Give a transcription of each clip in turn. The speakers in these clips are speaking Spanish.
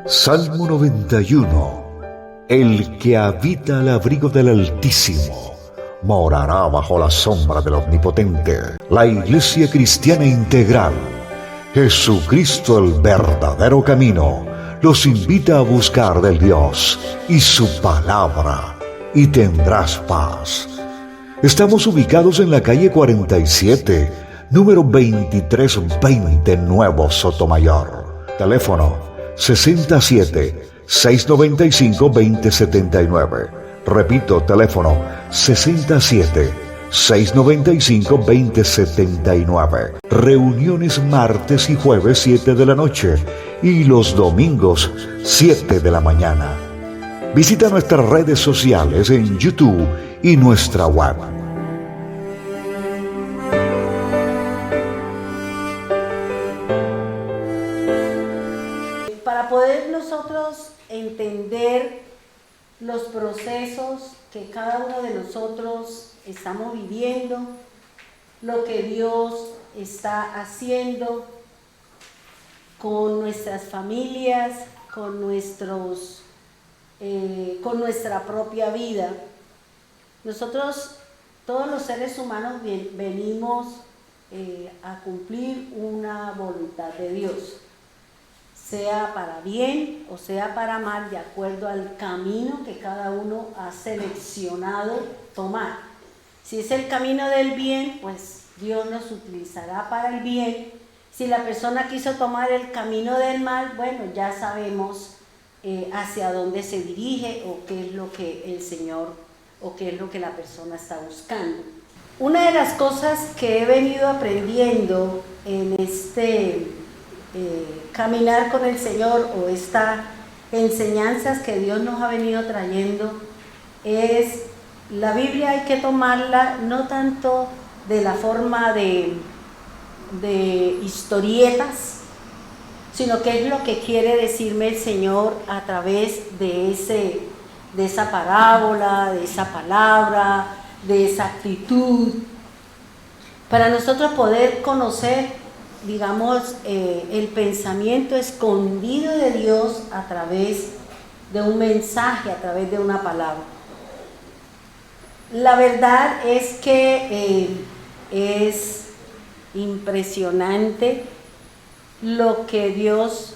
Salmo 91. El que habita al abrigo del Altísimo morará bajo la sombra del Omnipotente. La Iglesia Cristiana Integral, Jesucristo el verdadero camino, los invita a buscar del Dios y su palabra, y tendrás paz. Estamos ubicados en la calle 47, número 2320, Nuevo Sotomayor. Teléfono 67-695-2079. Repito, teléfono 67-695-2079. Reuniones martes y jueves 7 de la noche y los domingos 7 de la mañana. Visita nuestras redes sociales en YouTube y nuestra web. Para poder nosotros entender los procesos que cada uno de nosotros estamos viviendo, lo que Dios está haciendo con nuestras familias, con nuestra propia vida. Nosotros, todos los seres humanos, venimos a cumplir una voluntad de Dios, sea para bien o sea para mal, de acuerdo al camino que cada uno ha seleccionado tomar. Si es el camino del bien, pues Dios nos utilizará para el bien. Si la persona quiso tomar el camino del mal, bueno, ya sabemos hacia dónde se dirige o qué es lo que el Señor o qué es lo que la persona está buscando. Una de las cosas que he venido aprendiendo en este caminar con el Señor, o estas enseñanzas que Dios nos ha venido trayendo, es la Biblia hay que tomarla no tanto de la forma de historietas, sino que es lo que quiere decirme el Señor a través de esa parábola, de esa palabra, de esa actitud, para nosotros poder conocer, digamos, el pensamiento escondido de Dios a través de un mensaje, a través de una palabra. La verdad es que es impresionante lo que Dios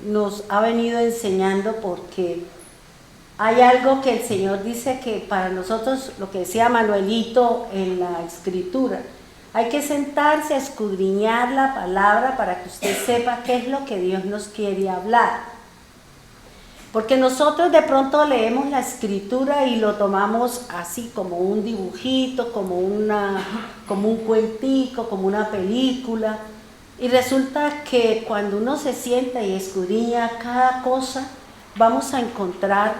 nos ha venido enseñando, porque hay algo que el Señor dice que para nosotros, lo que decía Manuelito en la escritura, hay que sentarse a escudriñar la palabra para que usted sepa qué es lo que Dios nos quiere hablar. Porque nosotros de pronto leemos la escritura y lo tomamos así como un dibujito, como un cuentico, como una película. Y resulta que cuando uno se sienta y escudriña cada cosa, vamos a encontrar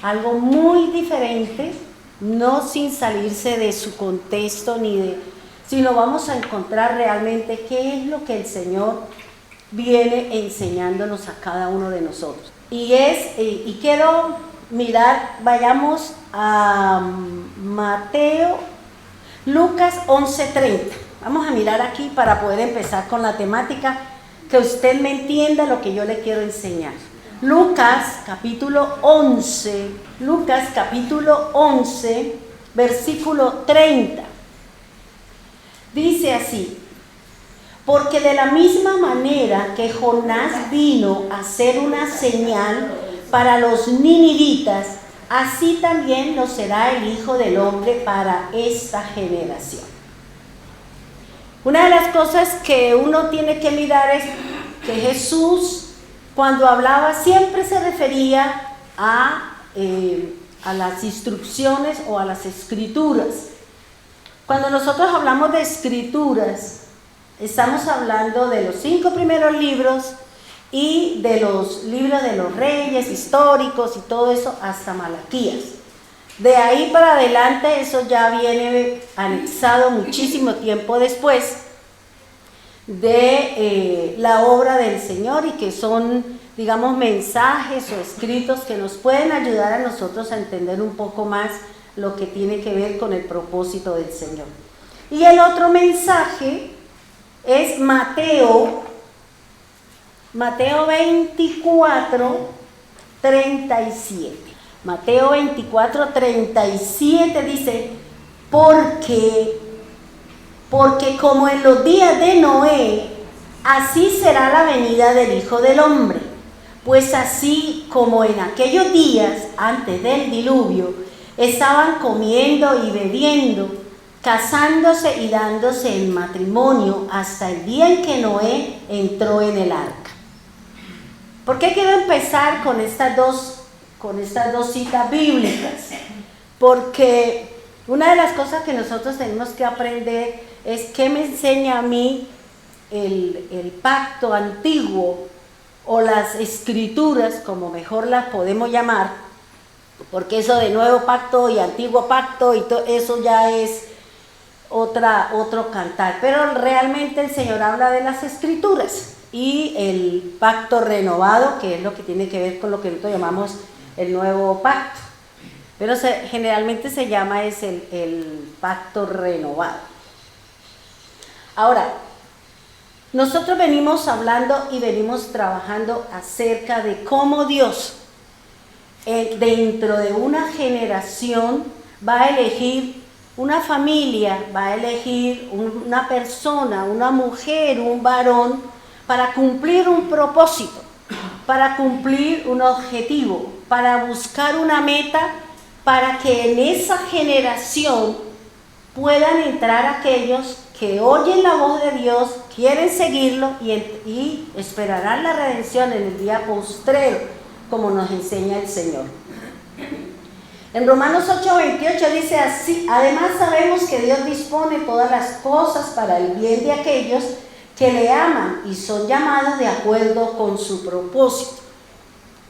algo muy diferente, no sin salirse de su contexto sino vamos a encontrar realmente qué es lo que el Señor viene enseñándonos a cada uno de nosotros. Y quiero mirar, vayamos a Lucas 11:30. Vamos a mirar aquí para poder empezar con la temática, que usted me entienda lo que yo le quiero enseñar. Lucas capítulo 11, versículo 30. Dice así: porque de la misma manera que Jonás vino a ser una señal para los ninivitas, así también lo será el Hijo del Hombre para esta generación. Una de las cosas que uno tiene que mirar es que Jesús, cuando hablaba, siempre se refería a las instrucciones o a las escrituras. Cuando nosotros hablamos de escrituras, estamos hablando de los 5 primeros libros y de los libros de los reyes históricos y todo eso hasta Malaquías. De ahí para adelante eso ya viene anexado muchísimo tiempo después. de la obra del Señor y que son, digamos, mensajes o escritos que nos pueden ayudar a nosotros a entender un poco más lo que tiene que ver con el propósito del Señor. Y el otro mensaje es Mateo 24, 37. Mateo 24, 37 dice, porque como en los días de Noé, así será la venida del Hijo del Hombre. Pues así como en aquellos días, antes del diluvio, estaban comiendo y bebiendo, casándose y dándose en matrimonio, hasta el día en que Noé entró en el arca. ¿Por qué quiero empezar con estas dos citas bíblicas? Porque una de las cosas que nosotros tenemos que aprender es qué me enseña a mí el pacto antiguo o las escrituras, como mejor las podemos llamar, porque eso de nuevo pacto y antiguo pacto y todo eso ya es otro cantar. Pero realmente el Señor habla de las escrituras y el pacto renovado, que es lo que tiene que ver con lo que nosotros llamamos el nuevo pacto. Pero generalmente se llama el pacto renovado. Ahora, nosotros venimos hablando y venimos trabajando acerca de cómo Dios dentro de una generación va a elegir una familia, va a elegir una persona, una mujer, un varón, para cumplir un propósito, para cumplir un objetivo, para buscar una meta, para que en esa generación puedan entrar aquellos que oyen la voz de Dios, quieren seguirlo y esperarán la redención en el día postrero, como nos enseña el Señor. En Romanos 8:28 dice así: además sabemos que Dios dispone todas las cosas para el bien de aquellos que le aman y son llamados de acuerdo con su propósito.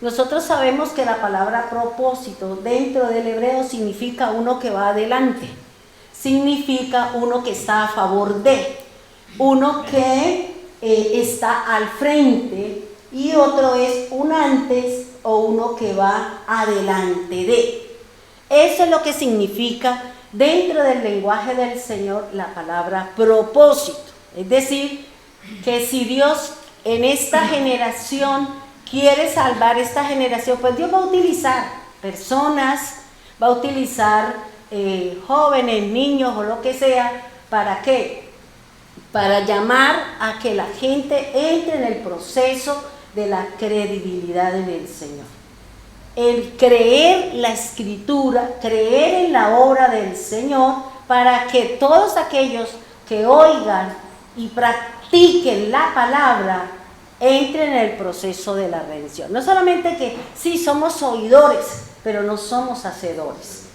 Nosotros sabemos que la palabra propósito dentro del hebreo significa uno que va adelante, significa uno que está a favor de, uno que está al frente, y otro es un antes o uno que va adelante de. Eso es lo que significa dentro del lenguaje del Señor la palabra propósito. Es decir, que si Dios en esta generación quiere salvar esta generación, pues Dios va a utilizar personas, va a utilizar jóvenes, niños o lo que sea. ¿Para qué? Para llamar a que la gente entre en el proceso de la credibilidad en el Señor. El creer la Escritura, creer en la obra del Señor, para que todos aquellos que oigan y practiquen la palabra entren en el proceso de la redención. No solamente que sí somos oidores, pero no somos hacedores.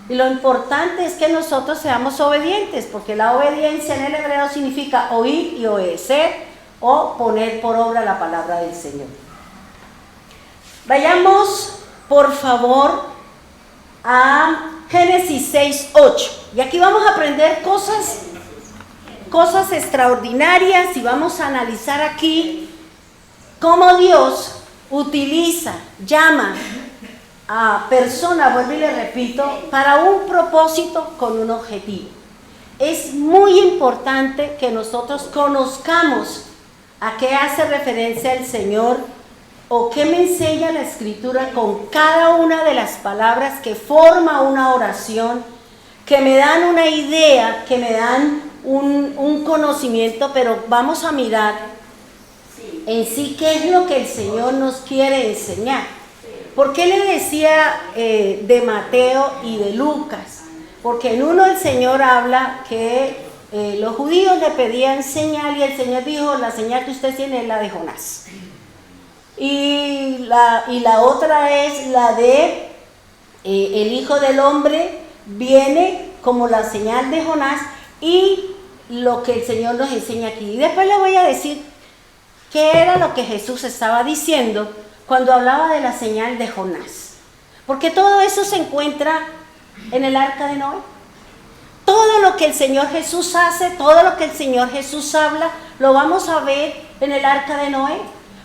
Y lo importante es que nosotros seamos obedientes, porque la obediencia en el hebreo significa oír y obedecer, o poner por obra la palabra del Señor. Vayamos, por favor, a Génesis 6:8. Y aquí vamos a aprender cosas extraordinarias, y vamos a analizar aquí cómo Dios utiliza, llama a personas, vuelvo y le repito, para un propósito con un objetivo. Es muy importante que nosotros conozcamos a qué hace referencia el Señor o qué me enseña la Escritura con cada una de las palabras que forma una oración, que me dan una idea, que me dan un conocimiento, pero vamos a mirar en sí qué es lo que el Señor nos quiere enseñar. ¿Por qué le decía de Mateo y de Lucas? Porque en uno el Señor habla que los judíos le pedían señal, y el Señor dijo: la señal que usted tiene es la de Jonás. Y la otra es la de el Hijo del Hombre viene como la señal de Jonás, y lo que el Señor nos enseña aquí. Y después le voy a decir qué era lo que Jesús estaba diciendo cuando hablaba de la señal de Jonás. Porque todo eso se encuentra en el arca de Noé. todo lo que el Señor Jesús hace, todo lo que el Señor Jesús habla, lo vamos a ver en el arca de Noé.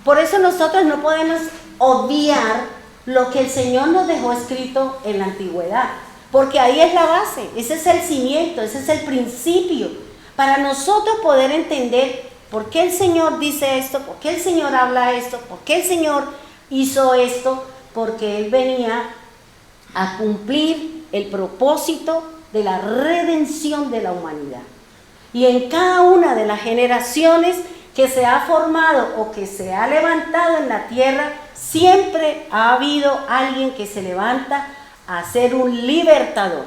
Por eso nosotros no podemos obviar lo que el Señor nos dejó escrito en la antigüedad, porque ahí es la base, ese es el cimiento, ese es el principio, para nosotros poder entender por qué el Señor dice esto, por qué el Señor habla esto, por qué el Señor hizo esto, porque Él venía a cumplir el propósito de la redención de la humanidad. Y en cada una de las generaciones que se ha formado o que se ha levantado en la tierra, siempre ha habido alguien que se levanta a ser un libertador,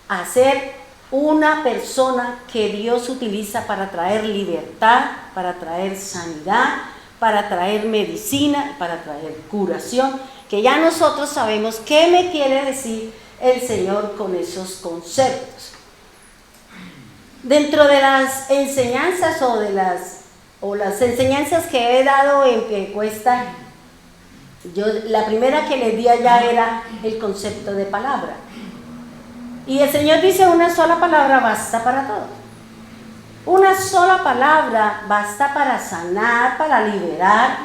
a ser una persona que Dios utiliza para traer libertad, para traer sanidad, para traer medicina, para traer curación, que ya nosotros sabemos qué me quiere decir el Señor con esos conceptos. Dentro de las enseñanzas o las enseñanzas que he dado en Piedecuesta, la primera que les di allá era el concepto de palabra. Y el Señor dice: una sola palabra basta para todo. Una sola palabra basta para sanar, para liberar,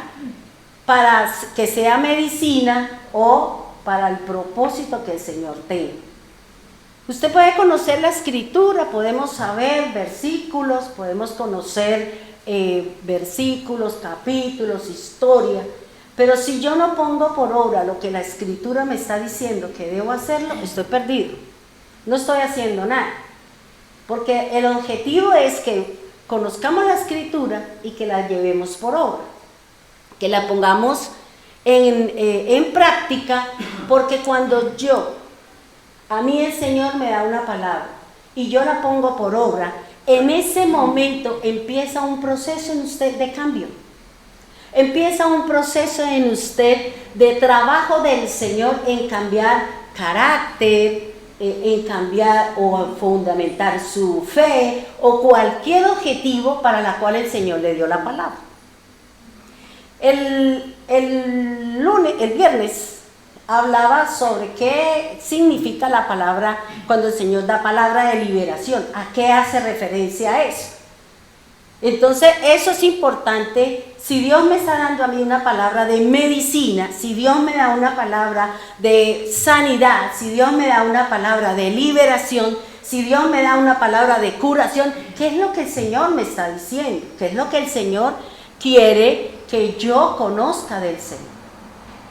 para que sea medicina o para el propósito que el Señor tenga. Usted puede conocer la Escritura, podemos saber versículos, podemos conocer versículos, capítulos, historia, pero si yo no pongo por obra lo que la Escritura me está diciendo que debo hacerlo, estoy perdido, no estoy haciendo nada, porque el objetivo es que conozcamos la Escritura y que la llevemos por obra, que la pongamos en práctica, porque cuando a mí el Señor me da una palabra y yo la pongo por obra, en ese momento empieza un proceso en usted de cambio. Empieza un proceso en usted de trabajo del Señor en cambiar carácter, en cambiar o vundamentar su fe o cualquier objetivo para la cual el Señor le dio la palabra. El viernes hablaba sobre qué significa la palabra cuando el Señor da palabra de liberación, a qué hace referencia a eso. Entonces eso es importante. Si Dios me está dando a mí una palabra de medicina, si Dios me da una palabra de sanidad, si Dios me da una palabra de liberación, si Dios me da una palabra de curación, ¿qué es lo que el Señor me está diciendo? ¿Qué es lo que el Señor quiere que yo conozca del Señor?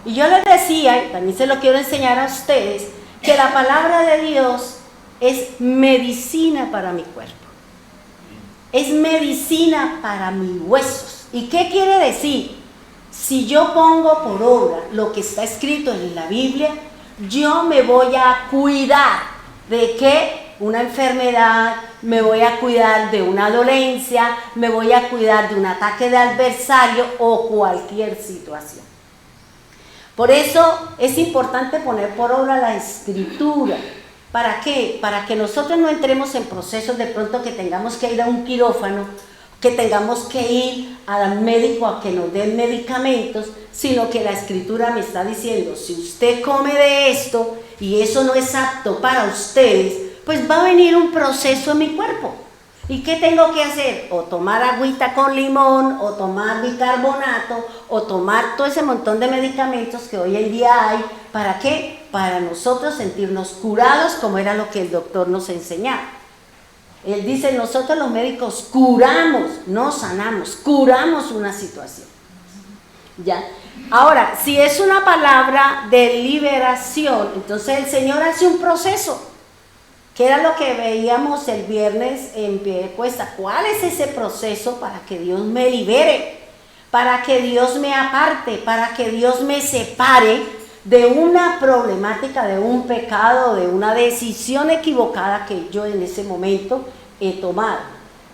Y yo les decía, y también se lo quiero enseñar a ustedes, que la palabra de Dios es medicina para mi cuerpo. Es medicina para mis huesos. ¿Y qué quiere decir? Si yo pongo por obra lo que está escrito en la Biblia, yo me voy a cuidar de que una enfermedad, me voy a cuidar de una dolencia, me voy a cuidar de un ataque de adversario o cualquier situación. Por eso es importante poner por obra la Escritura. ¿Para qué? Para que nosotros no entremos en procesos de pronto que tengamos que ir a un quirófano, que tengamos que ir al médico a que nos den medicamentos, sino que la Escritura me está diciendo: si usted come de esto y eso no es apto para ustedes, pues va a venir un proceso en mi cuerpo. ¿Y qué tengo que hacer? O tomar agüita con limón, o tomar bicarbonato, o tomar todo ese montón de medicamentos que hoy en día hay. ¿Para qué? Para nosotros sentirnos curados, como era lo que el doctor nos enseñaba. Él dice: nosotros los médicos curamos, no sanamos, curamos una situación. ¿Ya? Ahora, si es una palabra de liberación, entonces el Señor hace un proceso. ¿Qué era lo que veíamos el viernes en Piedecuesta? ¿Cuál es ese proceso para que Dios me libere? Para que Dios me aparte, para que Dios me separe de una problemática, de un pecado, de una decisión equivocada que yo en ese momento he tomado.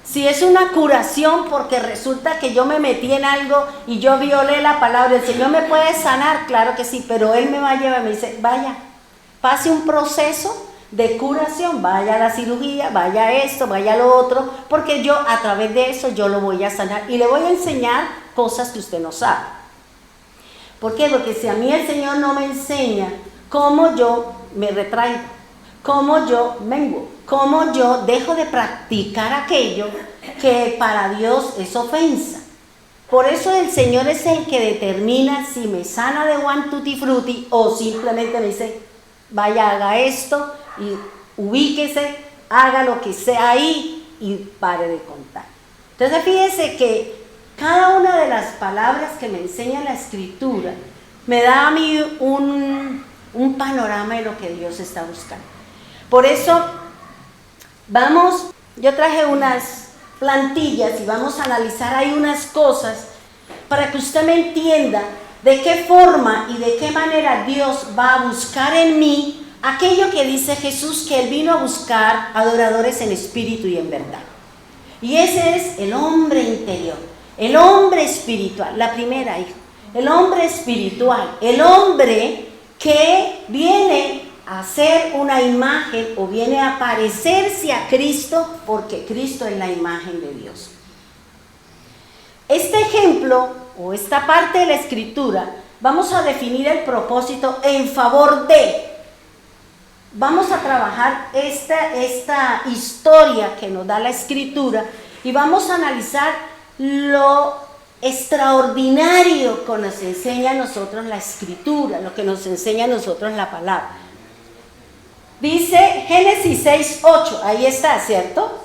Si es una curación porque resulta que yo me metí en algo y yo violé la palabra, ¿el Señor me puede sanar? Claro que sí, pero Él me va a llevar y me dice: vaya, pase un proceso de curación, vaya a la cirugía, vaya a esto, vaya a lo otro, porque yo a través de eso yo lo voy a sanar y le voy a enseñar cosas que usted no sabe. ¿Por qué? Porque si a mí el Señor no me enseña cómo yo me retraigo, cómo yo menguo, cómo yo dejo de practicar aquello que para Dios es ofensa. Por eso el Señor es el que determina si me sana de one tutti frutti o simplemente me dice, vaya, haga esto y ubíquese, haga lo que sea ahí y pare de contar. Entonces fíjese que cada una de las palabras que me enseña la Escritura me da a mí un panorama de lo que Dios está buscando. Por eso yo traje unas plantillas y vamos a analizar ahí unas cosas para que usted me entienda de qué forma y de qué manera Dios va a buscar en mí aquello que dice Jesús que Él vino a buscar adoradores en espíritu y en verdad. Y ese es el hombre interior, el hombre espiritual, la primera hija, el hombre espiritual, el hombre que viene a ser una imagen o viene a parecerse a Cristo porque Cristo es la imagen de Dios. Este ejemplo o esta parte de la Escritura vamos a definir el propósito en favor de. Vamos a trabajar esta historia que nos da la Escritura y vamos a analizar lo extraordinario que nos enseña a nosotros la Escritura, lo que nos enseña a nosotros la palabra. Dice Génesis 6:8, ahí está, ¿cierto?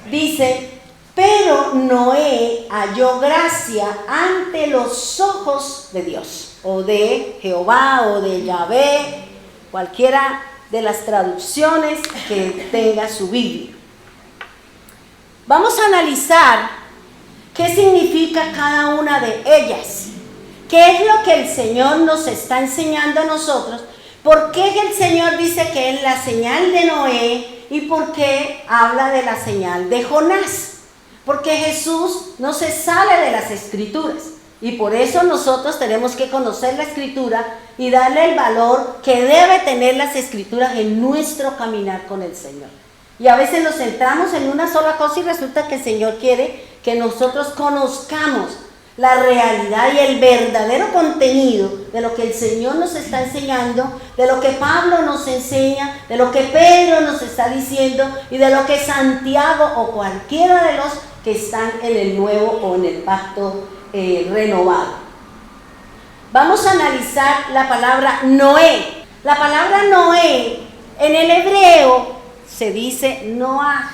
Dice, pero Noé halló gracia ante los ojos de Dios, o de Jehová, o de Yahvé, cualquiera de las traducciones que tenga su Biblia. Vamos a analizar qué significa cada una de ellas, qué es lo que el Señor nos está enseñando a nosotros. ¿Por qué el Señor dice que es la señal de Noé y por qué habla de la señal de Jonás? Porque Jesús no se sale de las Escrituras y por eso nosotros tenemos que conocer la Escritura y darle el valor que debe tener las Escrituras en nuestro caminar con el Señor. Y a veces nos centramos en una sola cosa y resulta que el Señor quiere que nosotros conozcamos la realidad y el verdadero contenido de lo que el Señor nos está enseñando, de lo que Pablo nos enseña, de lo que Pedro nos está diciendo y de lo que Santiago o cualquiera de los que están en el nuevo o en el pacto renovado. Vamos a analizar la palabra Noé. La palabra Noé en el hebreo se dice Noah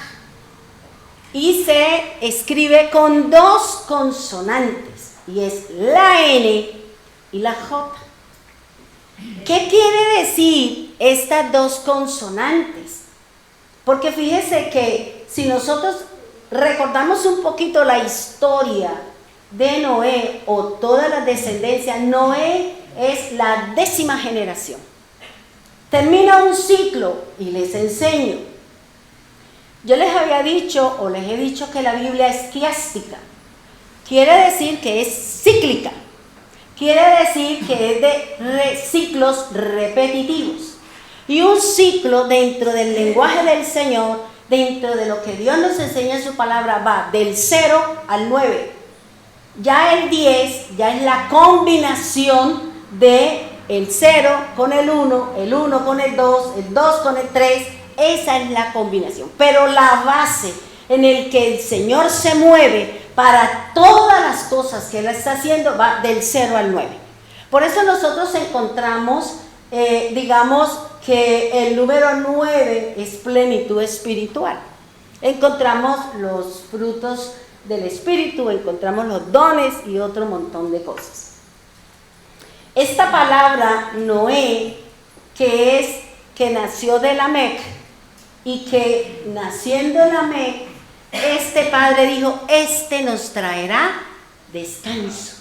y se escribe con dos consonantes y es la N y la J. ¿Qué quiere decir estas dos consonantes? Porque fíjese que si nosotros recordamos un poquito la historia de Noé o toda la descendencia, Noé es la 10ª generación. Termina un ciclo y les enseño. Yo les había dicho o les he dicho que la Biblia es quiástica. Quiere decir que es cíclica. Quiere decir que es de ciclos repetitivos. Y un ciclo dentro del lenguaje del Señor, dentro de lo que Dios nos enseña en su palabra, va del 0 al 9. Ya el 10 ya es la combinación de el 0 con el 1 con el 2 con el 3. Esa es la combinación. Pero la base en el que el Señor se mueve para todas las cosas que Él está haciendo va del 0 al 9. Por eso nosotros encontramos, digamos que el número 9 es plenitud espiritual. Encontramos los frutos del Espíritu, encontramos los dones y otro montón de cosas. Esta palabra Noé, que nació de Lamec, y que naciendo Lamec, este padre dijo, este nos traerá descanso,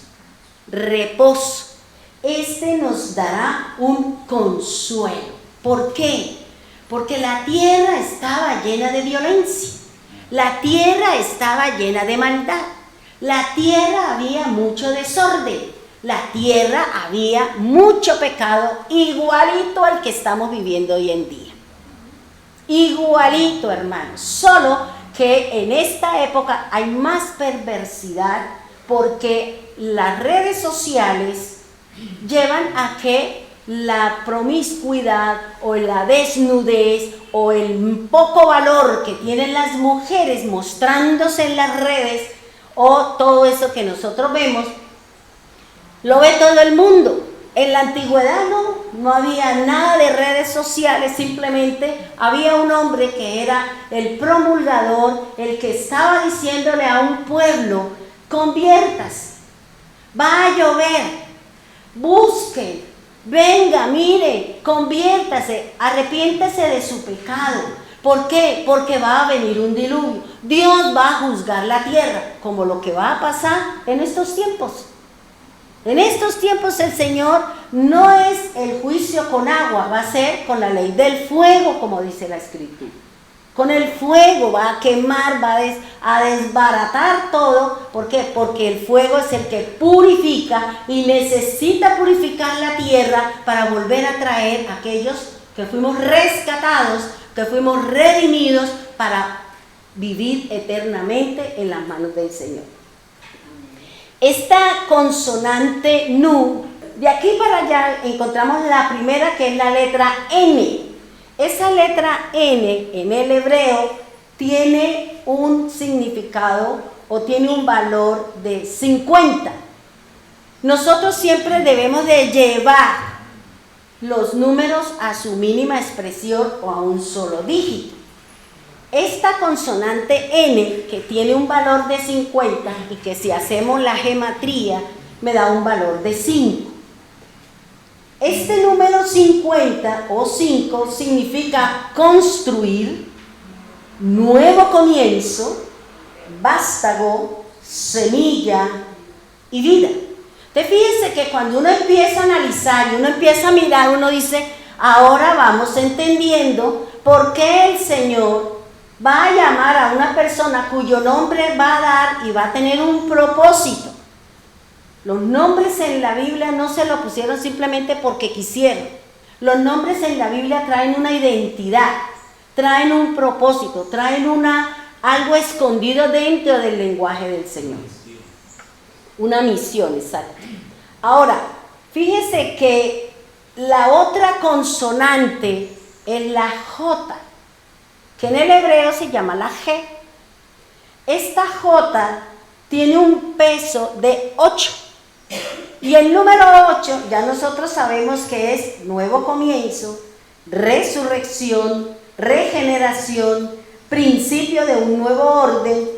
reposo, este nos dará un consuelo. ¿Por qué? Porque la tierra estaba llena de violencia, la tierra estaba llena de maldad, la tierra había mucho desorden, la tierra había mucho pecado, igualito al que estamos viviendo hoy en día. Igualito, hermanos, solo que en esta época hay más perversidad porque las redes sociales llevan a que la promiscuidad o la desnudez o el poco valor que tienen las mujeres mostrándose en las redes o todo eso que nosotros vemos, lo ve todo el mundo. En la antigüedad no había nada de redes sociales, simplemente había un hombre que era el promulgador, el que estaba diciéndole a un pueblo: conviértase, va a llover, busquen, venga, mire, conviértase, arrepiéntase de su pecado. ¿Por qué? Porque va a venir un diluvio. Dios va a juzgar la tierra, como lo que va a pasar en estos tiempos. En estos tiempos el Señor no es el juicio con agua, va a ser con la ley del fuego, como dice la Escritura. Con el fuego va a quemar, va a desbaratar todo. ¿Por qué? Porque el fuego es el que purifica y necesita purificar la tierra para volver a traer a aquellos que fuimos rescatados, que fuimos redimidos para vivir eternamente en las manos del Señor. Esta consonante nu, de aquí para allá encontramos la primera, que es la letra N. Esa letra N en el hebreo tiene un significado o tiene un valor de 50. Nosotros siempre debemos de llevar los números a su mínima expresión o a un solo dígito. Esta consonante N, que tiene un valor de 50 y que si hacemos la gematría me da un valor de 5. Este número 50 o 5 significa construir, nuevo comienzo, vástago, semilla y vida. Fíjense que cuando uno empieza a analizar y uno empieza a mirar, uno dice: ahora vamos entendiendo por qué el Señor va a llamar a una persona cuyo nombre va a dar y va a tener un propósito. Los nombres en la Biblia no se lo pusieron simplemente porque quisieron. Los nombres en la Biblia traen una identidad, traen un propósito, traen algo escondido dentro del lenguaje del Señor. Una misión, exacto. Ahora, fíjese que la otra consonante es la J, que en el hebreo se llama la G. Esta J tiene un peso de 8. Y el número 8 ya nosotros sabemos que es nuevo comienzo, resurrección, regeneración, principio de un nuevo orden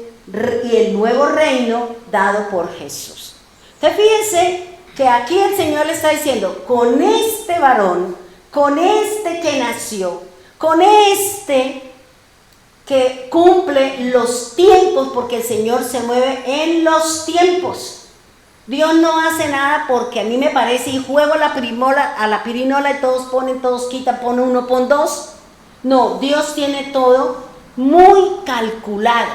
y el nuevo reino dado por Jesús. Entonces fíjense que aquí el Señor le está diciendo: con este varón, con este que nació, con este que cumple los tiempos, porque el Señor se mueve en los tiempos. Dios no hace nada porque a mí me parece y juego a la pirinola y todos ponen, todos quitan, pone uno, pon dos. No, Dios tiene todo muy calculado,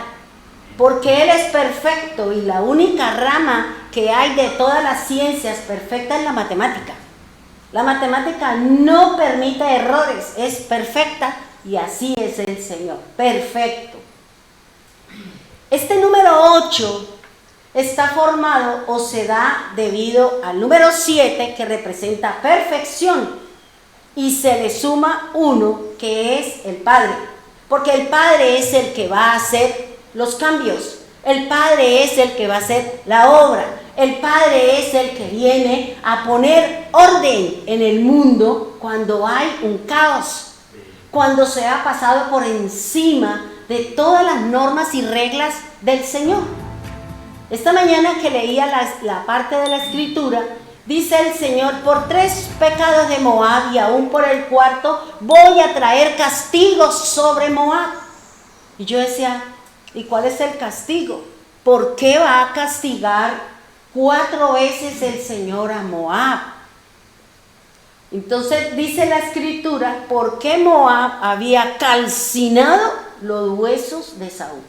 porque Él es perfecto y la única rama que hay de todas las ciencias perfecta es la matemática. La matemática no permite errores, es perfecta y así es el Señor, perfecto. Este número 8 está formado o se da debido al número 7, que representa perfección, y se le suma 1, que es el Padre, porque el Padre es el que va a hacer los cambios, el Padre es el que va a hacer la obra, el Padre es el que viene a poner orden en el mundo cuando hay un caos, cuando se ha pasado por encima de todas las normas y reglas del Señor. Esta mañana que leía la parte de la Escritura, dice el Señor: por 3 pecados de Moab y aún por el 4 voy a traer castigos sobre Moab. Y yo decía: ¿y cuál es el castigo? ¿Por qué va a castigar 4 veces el Señor a Moab? Entonces dice la Escritura: ¿por qué Moab había calcinado los huesos de Saúl?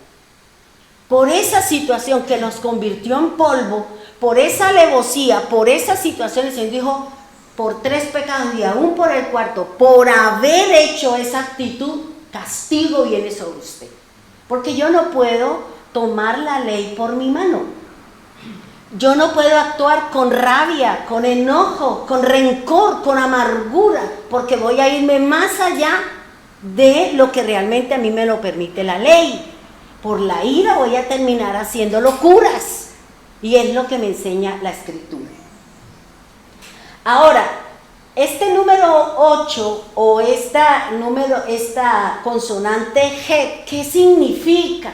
Por esa situación que los convirtió en polvo, por esa alevosía, por esa situación, el Señor dijo: por 3 pecados y aún por el 4, por haber hecho esa actitud, castigo viene sobre usted. Porque yo no puedo tomar la ley por mi mano. Yo no puedo actuar con rabia, con enojo, con rencor, con amargura, porque voy a irme más allá de lo que realmente a mí me lo permite la ley. Por la ira voy a terminar haciendo locuras, y es lo que me enseña la Escritura. Ahora, este número 8 o esta consonante G, ¿qué significa?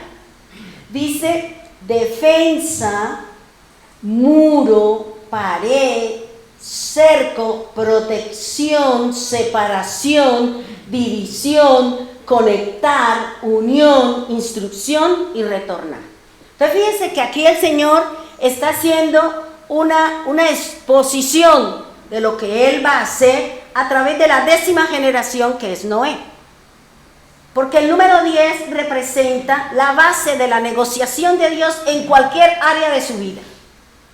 Dice defensa, muro, pared, cerco, protección, separación, división, conectar, unión, instrucción y retornar. Entonces fíjense que aquí el Señor está haciendo una exposición de lo que Él va a hacer a través de la 10ª generación, que es Noé. Porque el número 10 representa la base de la negociación de Dios en cualquier área de su vida.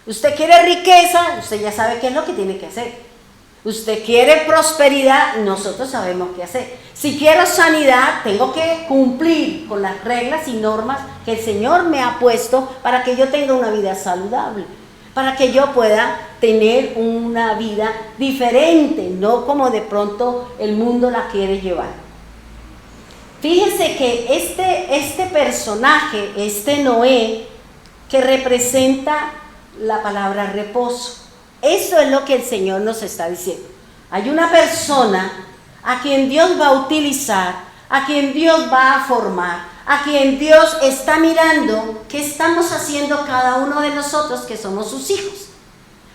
Usted quiere riqueza, usted ya sabe qué es lo que tiene que hacer. Usted quiere prosperidad, nosotros sabemos qué hacer. Si quiero sanidad, tengo que cumplir con las reglas y normas que el Señor me ha puesto para que yo tenga una vida saludable, para que yo pueda tener una vida diferente, no como de pronto el mundo la quiere llevar. Fíjense que este personaje, este Noé, que representa la palabra reposo, eso es lo que el Señor nos está diciendo. Hay una persona a quien Dios va a utilizar, a quien Dios va a formar, a quien Dios está mirando qué estamos haciendo cada uno de nosotros que somos sus hijos.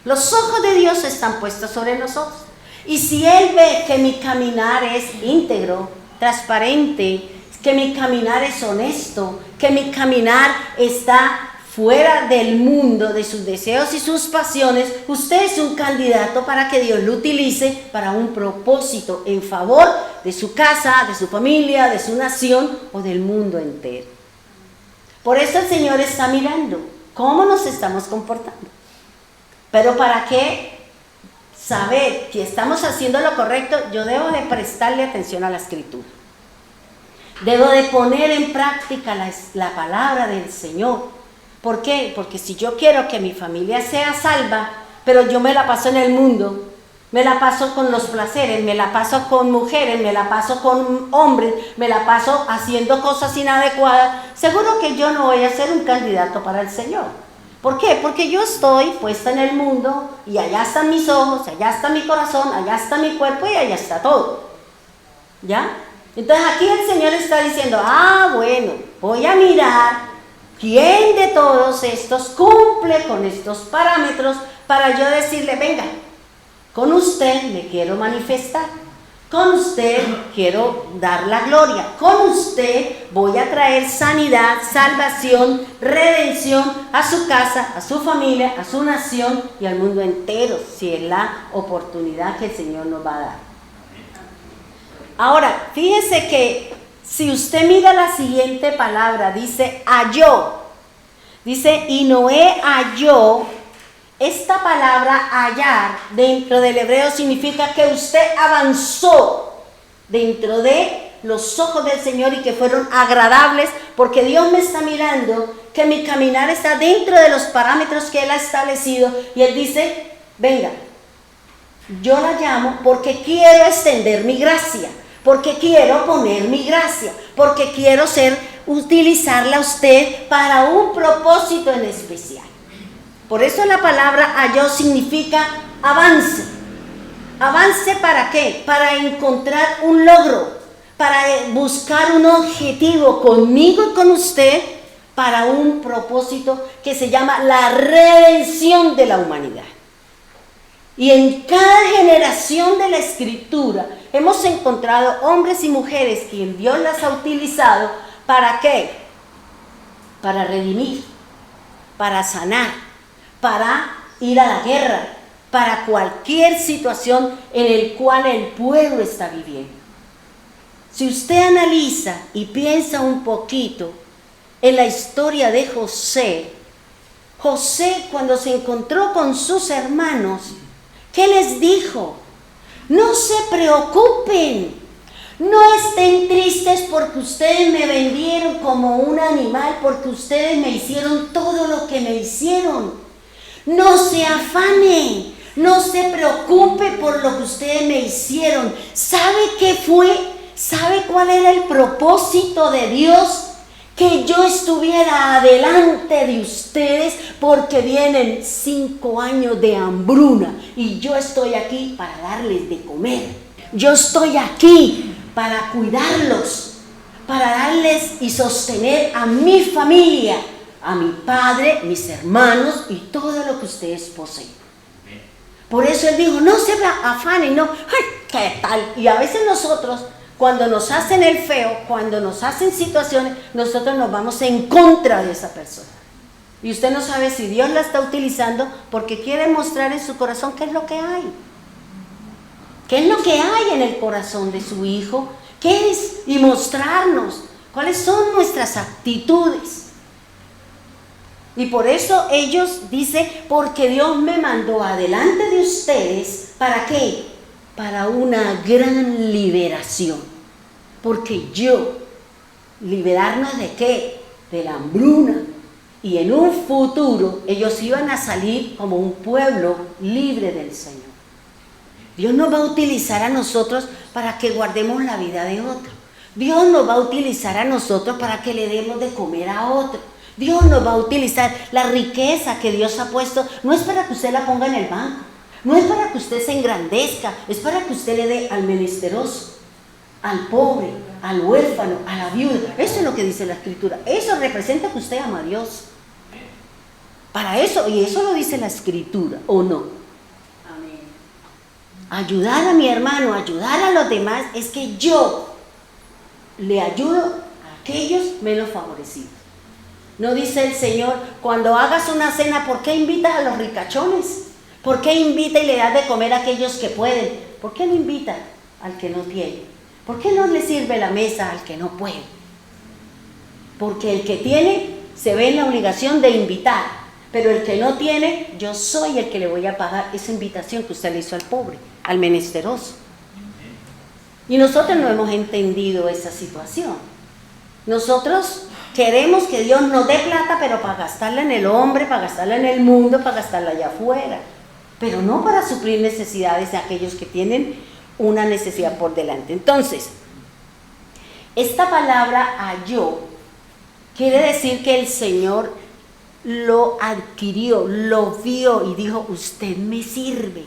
Los ojos de Dios están puestos sobre nosotros. Y si Él ve que mi caminar es íntegro, transparente, que mi caminar es honesto, que mi caminar está fuera del mundo, de sus deseos y sus pasiones, usted es un candidato para que Dios lo utilice para un propósito en favor de su casa, de su familia, de su nación o del mundo entero. Por eso el Señor está mirando cómo nos estamos comportando. Pero para qué saber que estamos haciendo lo correcto, yo debo de prestarle atención a la Escritura. Debo de poner en práctica la palabra del Señor. ¿Por qué? Porque si yo quiero que mi familia sea salva, pero yo me la paso en el mundo, me la paso con los placeres, me la paso con mujeres, me la paso con hombres, me la paso haciendo cosas inadecuadas, seguro que yo no voy a ser un candidato para el Señor. ¿Por qué? Porque yo estoy puesta en el mundo y allá están mis ojos, allá está mi corazón, allá está mi cuerpo y allá está todo. ¿Ya? Entonces aquí el Señor está diciendo, bueno, voy a mirar ¿quién de todos estos cumple con estos parámetros para yo decirle, venga, con usted me quiero manifestar, con usted quiero dar la gloria, con usted voy a traer sanidad, salvación, redención a su casa, a su familia, a su nación y al mundo entero, si es la oportunidad que el Señor nos va a dar? Ahora, fíjese que si usted mira la siguiente palabra, dice halló. Dice, y Noé halló. Esta palabra hallar dentro del hebreo significa que usted avanzó dentro de los ojos del Señor y que fueron agradables, porque Dios me está mirando, que mi caminar está dentro de los parámetros que Él ha establecido. Y Él dice, venga, yo la llamo porque quiero extender mi gracia, porque quiero poner mi gracia, porque quiero utilizarla a usted para un propósito en especial. Por eso la palabra halló significa avance. ¿Avance para qué? Para encontrar un logro, para buscar un objetivo conmigo y con usted para un propósito que se llama la redención de la humanidad. Y en cada generación de la Escritura hemos encontrado hombres y mujeres quien Dios las ha utilizado. ¿Para qué? Para redimir, para sanar, para ir a la guerra, para cualquier situación en el cual el pueblo está viviendo. Si usted analiza y piensa un poquito en la historia de José, cuando se encontró con sus hermanos, ¿qué les dijo? No se preocupen, no estén tristes porque ustedes me vendieron como un animal, porque ustedes me hicieron todo lo que me hicieron. No se afane, no se preocupe por lo que ustedes me hicieron. ¿Sabe qué fue? ¿Sabe cuál era el propósito de Dios? Que yo estuviera adelante de ustedes porque vienen 5 años de hambruna y yo estoy aquí para darles de comer. Yo estoy aquí para cuidarlos, para darles y sostener a mi familia, a mi padre, mis hermanos y todo lo que ustedes poseen. Por eso Él dijo, no se afanen, no, ay, ¿qué tal? Y a veces nosotros, cuando nos hacen el feo, cuando nos hacen situaciones, nosotros nos vamos en contra de esa persona. Y usted no sabe si Dios la está utilizando porque quiere mostrar en su corazón qué es lo que hay. ¿Qué es lo que hay en el corazón de su hijo? ¿Qué es? Y mostrarnos cuáles son nuestras actitudes. Y por eso ellos dicen, porque Dios me mandó adelante de ustedes, ¿para qué? Para una gran liberación. Porque yo, liberarnos de qué? De la hambruna. Y en un futuro ellos iban a salir como un pueblo libre del Señor. Dios nos va a utilizar a nosotros para que guardemos la vida de otro. Dios nos va a utilizar a nosotros para que le demos de comer a otro. Dios nos va a utilizar. La riqueza que Dios ha puesto no es para que usted la ponga en el banco, no es para que usted se engrandezca, es para que usted le dé al menesteroso, al pobre, al huérfano, a la viuda. Eso es lo que dice la Escritura. Eso representa que usted ama a Dios. Para eso, y eso lo dice la Escritura, ¿o no? Amén. Ayudar a mi hermano, ayudar a los demás, es que yo le ayudo a aquellos menos favorecidos. ¿No dice el Señor, cuando hagas una cena, ¿por qué invitas a los ricachones? ¿Por qué invita y le das de comer a aquellos que pueden? ¿Por qué no invita al que no tiene? ¿Por qué no le sirve la mesa al que no puede? Porque el que tiene se ve en la obligación de invitar, pero el que no tiene, yo soy el que le voy a pagar esa invitación que usted le hizo al pobre, al menesteroso. Y nosotros no hemos entendido esa situación. Nosotros queremos que Dios nos dé plata, pero para gastarla en el hombre, para gastarla en el mundo, para gastarla allá afuera, pero no para suplir necesidades de aquellos que tienen una necesidad por delante. Entonces, esta palabra halló quiere decir que el Señor lo adquirió, lo vio y dijo, usted me sirve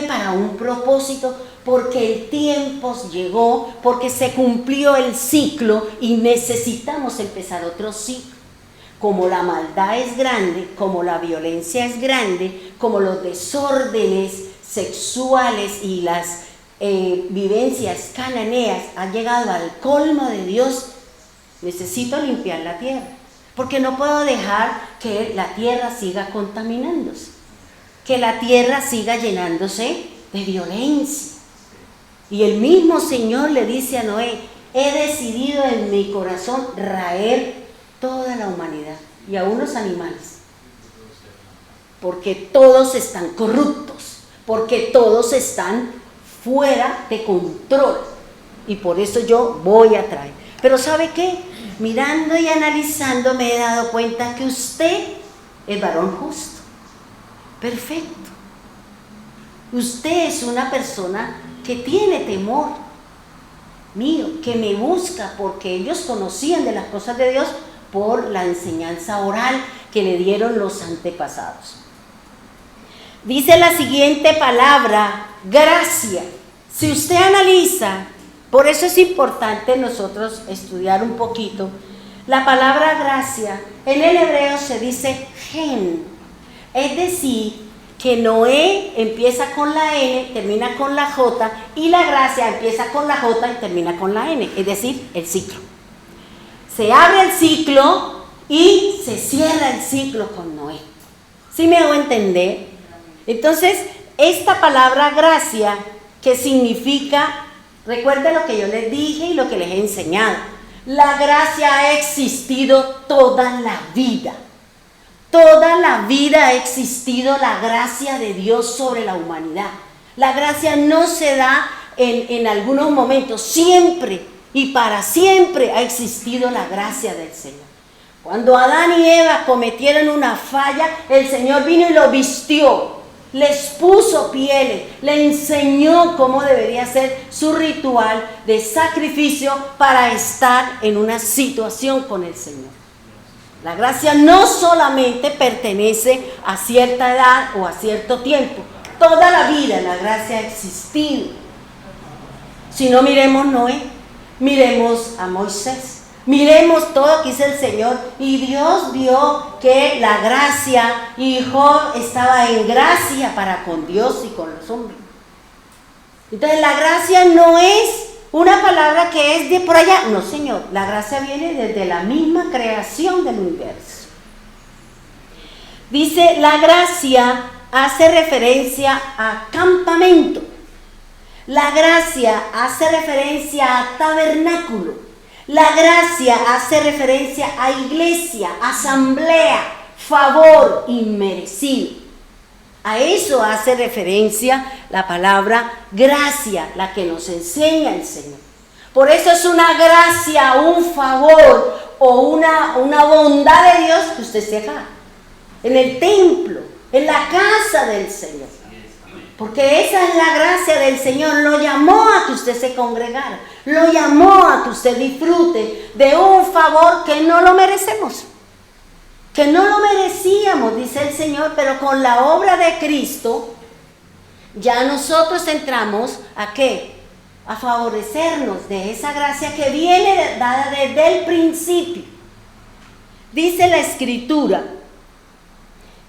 para un propósito, porque el tiempo llegó, porque se cumplió el ciclo y necesitamos empezar otro ciclo. Como la maldad es grande, como la violencia es grande, como los desórdenes sexuales y las vivencias cananeas han llegado al colmo de Dios, necesito limpiar la tierra, porque no puedo dejar que la tierra siga contaminándose, que la tierra siga llenándose de violencia. Y el mismo Señor le dice a Noé, he decidido en mi corazón raer toda la humanidad y aún los animales, porque todos están corruptos, porque todos están fuera de control, y por eso yo voy a traer. Pero ¿sabe qué? Mirando y analizando me he dado cuenta que usted es varón justo, perfecto. Usted es una persona que tiene temor mío, que me busca, porque ellos conocían de las cosas de Dios por la enseñanza oral que le dieron los antepasados. Dice la siguiente palabra, gracia. Si usted analiza, por eso es importante nosotros estudiar un poquito, la palabra gracia, en el hebreo se dice gen, es decir, que Noé empieza con la N, termina con la J, y la gracia empieza con la J y termina con la N, es decir, el ciclo. Se abre el ciclo y se cierra el ciclo con Noé. ¿Sí me hago entender? Entonces, esta palabra gracia, que significa, recuerden lo que yo les dije y lo que les he enseñado, la gracia ha existido toda la vida. Toda la vida ha existido la gracia de Dios sobre la humanidad. La gracia no se da en algunos momentos, siempre y para siempre ha existido la gracia del Señor. Cuando Adán y Eva cometieron una falla, el Señor vino y lo vistió, les puso pieles, le enseñó cómo debería ser su ritual de sacrificio para estar en una situación con el Señor. La gracia no solamente pertenece a cierta edad o a cierto tiempo, toda la vida la gracia ha existido. Si no, miremos Noé, miremos a Moisés. Miremos todo lo que hizo el Señor, y Dios vio que la gracia, y Job estaba en gracia para con Dios y con los hombres. Entonces la gracia no es una palabra que es de por allá, no señor, la gracia viene desde la misma creación del universo. Dice, la gracia hace referencia a campamento, la gracia hace referencia a tabernáculo. La gracia hace referencia a iglesia, asamblea, favor inmerecido. A eso hace referencia la palabra gracia, la que nos enseña el Señor. Por eso es una gracia, un favor o una bondad de Dios que usted esté acá, en el templo, en la casa del Señor. Porque esa es la gracia del Señor. Lo llamó a que usted se congregara. Lo llamó a que usted disfrute de un favor que no lo merecemos. Que no lo merecíamos, dice el Señor, pero con la obra de Cristo ya nosotros entramos ¿a qué? A favorecernos de esa gracia que viene dada desde el principio. Dice la Escritura,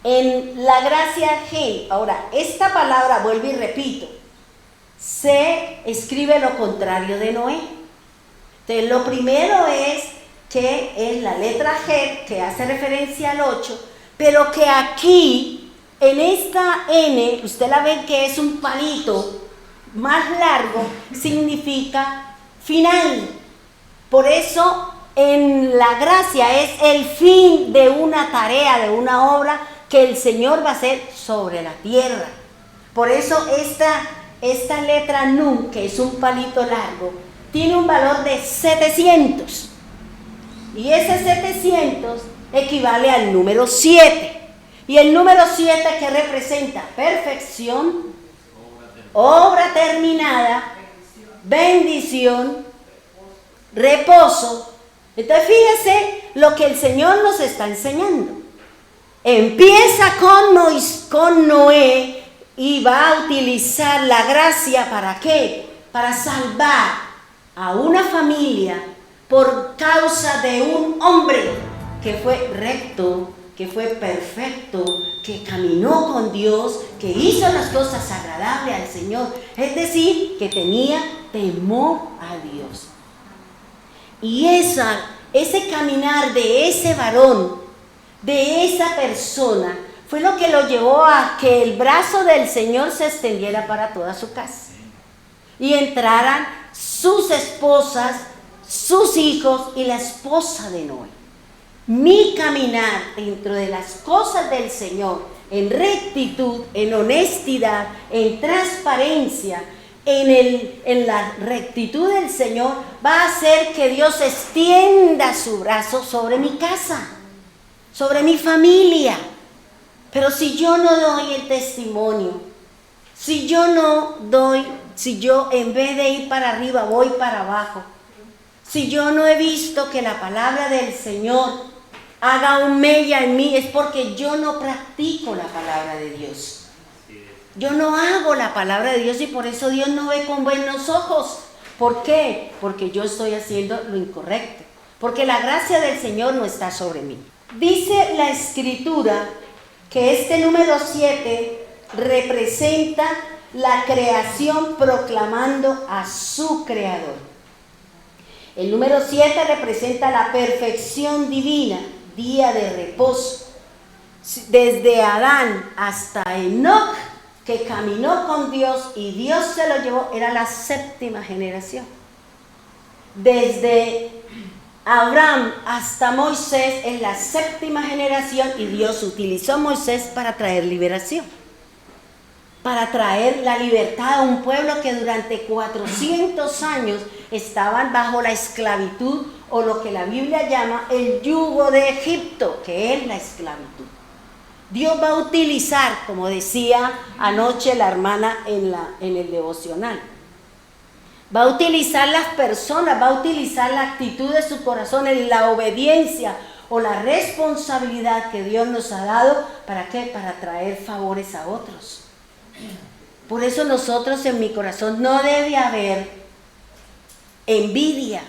en la gracia G, ahora, esta palabra, vuelvo y repito, se escribe lo contrario de Noé. Entonces, lo primero es que es la letra G, que hace referencia al 8, pero que aquí, en esta N, usted la ve que es un palito más largo, significa final. Por eso, en la gracia es el fin de una tarea, de una obra que el Señor va a hacer sobre la tierra. Por eso esta letra Nun, que es un palito largo, tiene un valor de 700. Y ese 700 equivale al número 7. Y el número 7 que representa perfección, obra terminada, bendición, reposo. Entonces fíjese lo que el Señor nos está enseñando. Empieza con Noé y va a utilizar la gracia ¿para qué? Para salvar a una familia por causa de un hombre que fue recto, que fue perfecto, que caminó con Dios, que hizo las cosas agradables al Señor. Es decir, que tenía temor a Dios. Y ese caminar de ese varón, de esa persona, fue lo que lo llevó a que el brazo del Señor se extendiera para toda su casa. Y entraran sus esposas, sus hijos y la esposa de Noé. Mi caminar dentro de las cosas del Señor, en rectitud, en honestidad, en transparencia, en la rectitud del Señor, va a hacer que Dios extienda su brazo sobre mi casa, sobre mi familia. Pero si yo no doy el testimonio, si yo en vez de ir para arriba voy para abajo, si yo no he visto que la palabra del Señor haga un mella en mí, es porque yo no practico la palabra de Dios. Yo no hago la palabra de Dios y por eso Dios no ve con buenos ojos. ¿Por qué? Porque yo estoy haciendo lo incorrecto. Porque la gracia del Señor no está sobre mí. Dice la Escritura que este número 7 representa la creación proclamando a su Creador. El número 7 representa la perfección divina, día de reposo. Desde Adán hasta Enoc, que caminó con Dios y Dios se lo llevó, era la 7ª generación. Desde Abraham hasta Moisés es la 7ª generación y Dios utilizó a Moisés para traer liberación. para traer la libertad a un pueblo que durante 400 años estaban bajo la esclavitud, o lo que la Biblia llama el yugo de Egipto, que es la esclavitud. Dios va a utilizar, como decía anoche la hermana en el devocional, va a utilizar las personas, va a utilizar la actitud de su corazón, en la obediencia o la responsabilidad que Dios nos ha dado. ¿Para qué? Para traer favores a otros. Por eso nosotros, en mi corazón no debe haber envidia.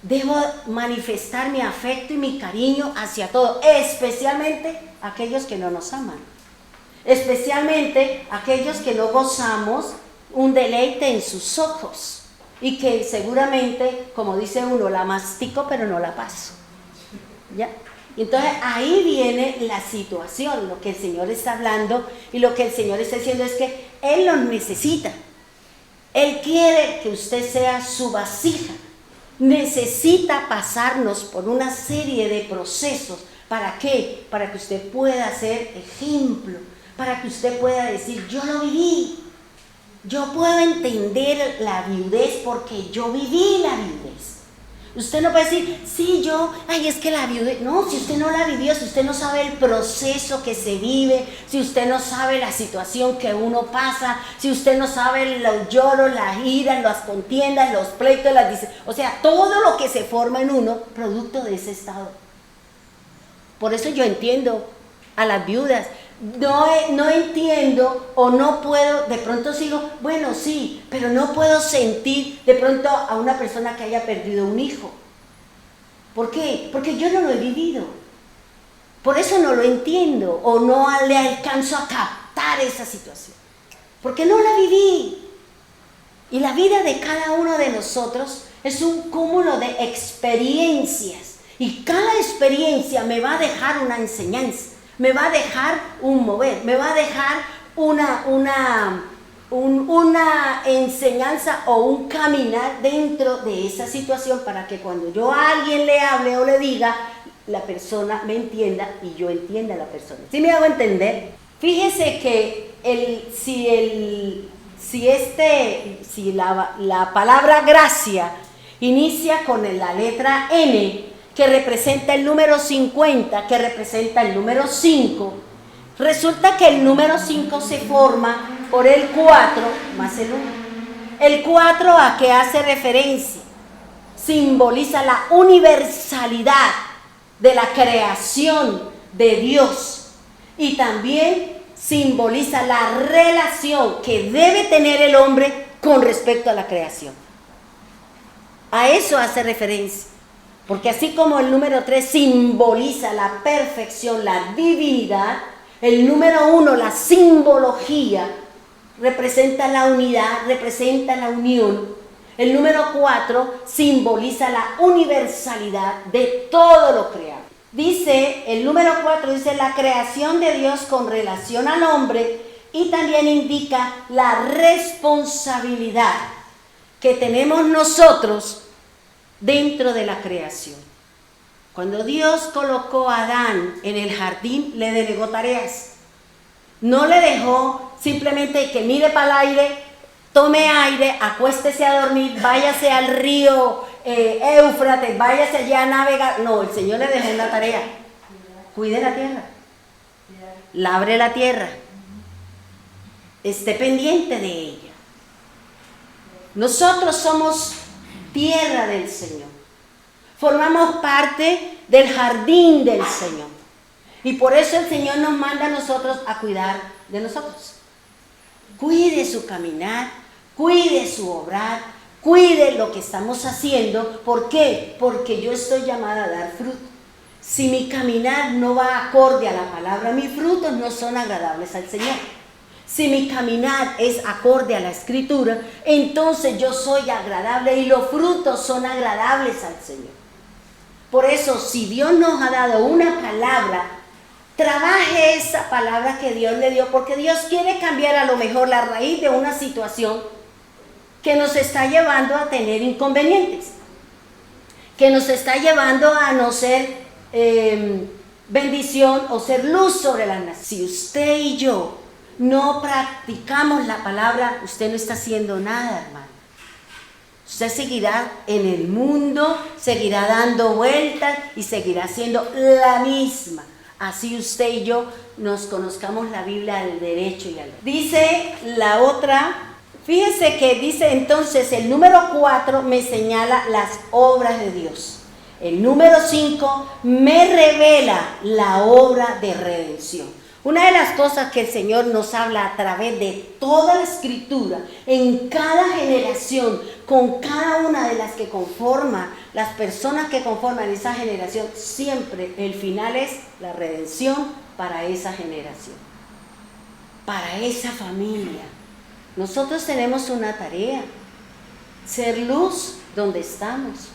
Debo manifestar mi afecto y mi cariño hacia todos, especialmente aquellos que no nos aman, especialmente aquellos que no gozamos un deleite en sus ojos y que seguramente, como dice uno, la mastico pero no la paso. ¿Ya? Y entonces ahí viene la situación, lo que el Señor está hablando y lo que el Señor está diciendo es que Él los necesita. Él quiere que usted sea su vasija. Necesita pasarnos por una serie de procesos. ¿Para qué? Para que usted pueda ser ejemplo, para que usted pueda decir, yo lo viví. Yo puedo entender la viudez porque yo viví la viudez. Usted no puede decir, sí, es que la viudez. No, si usted no la vivió, si usted no sabe el proceso que se vive, si usted no sabe la situación que uno pasa, si usted no sabe los lloros, las iras, las contiendas, los pleitos, o sea, todo lo que se forma en uno, producto de ese estado. Por eso yo entiendo a las viudas. No entiendo o no puedo, de pronto sigo, bueno, sí, pero no puedo sentir de pronto a una persona que haya perdido un hijo. ¿Por qué? Porque yo no lo he vivido. Por eso no lo entiendo o no le alcanzo a captar esa situación. Porque no la viví. Y la vida de cada uno de nosotros es un cúmulo de experiencias. Y cada experiencia me va a dejar una enseñanza. Me va a dejar un mover, me va a dejar una enseñanza o un caminar dentro de esa situación para que cuando yo a alguien le hable o le diga, la persona me entienda y yo entienda a la persona. ¿Sí me hago entender? Fíjese que si la palabra gracia inicia con la letra N, que representa el número 50, que representa el número 5, resulta que el número 5 se forma por el 4 más el 1. ¿El 4 a qué hace referencia? Simboliza la universalidad de la creación de Dios y también simboliza la relación que debe tener el hombre con respecto a la creación. A eso hace referencia. Porque así como el número 3 simboliza la perfección, la divinidad, el número 1, la simbología, representa la unidad, representa la unión. El número 4 simboliza la universalidad de todo lo creado. Dice, el número 4 dice la creación de Dios con relación al hombre y también indica la responsabilidad que tenemos nosotros dentro de la creación. Cuando Dios colocó a Adán en el jardín, le delegó tareas. No le dejó simplemente que mire para el aire, tome aire, acuéstese a dormir, váyase al río Éufrates, váyase allá a navegar. No, el Señor le dejó una tarea. Cuide la tierra, labre la tierra, esté pendiente de ella. Nosotros somos tierra del Señor. Formamos parte del jardín del Señor. Y por eso el Señor nos manda a nosotros a cuidar de nosotros. Cuide su caminar, cuide su obrar, cuide lo que estamos haciendo. ¿Por qué? Porque yo estoy llamada a dar fruto. Si mi caminar no va acorde a la palabra, mis frutos no son agradables al Señor. Si mi caminar es acorde a la Escritura, entonces yo soy agradable y los frutos son agradables al Señor. Por eso, si Dios nos ha dado una palabra, trabaje esa palabra que Dios le dio, porque Dios quiere cambiar a lo mejor la raíz de una situación que nos está llevando a tener inconvenientes, que nos está llevando a no ser bendición o ser luz sobre las naciones. Si usted y yo no practicamos la palabra, usted no está haciendo nada, hermano. Usted seguirá en el mundo, seguirá dando vueltas y seguirá siendo la misma. Así usted y yo nos conozcamos la Biblia al derecho y al revés. Dice la otra, fíjese que dice entonces el número 4 me señala las obras de Dios. El número 5 me revela la obra de redención. Una de las cosas que el Señor nos habla a través de toda la Escritura, en cada generación, con cada una de las que conforman, las personas que conforman esa generación, siempre el final es la redención para esa generación, para esa familia. Nosotros tenemos una tarea, ser luz donde estamos.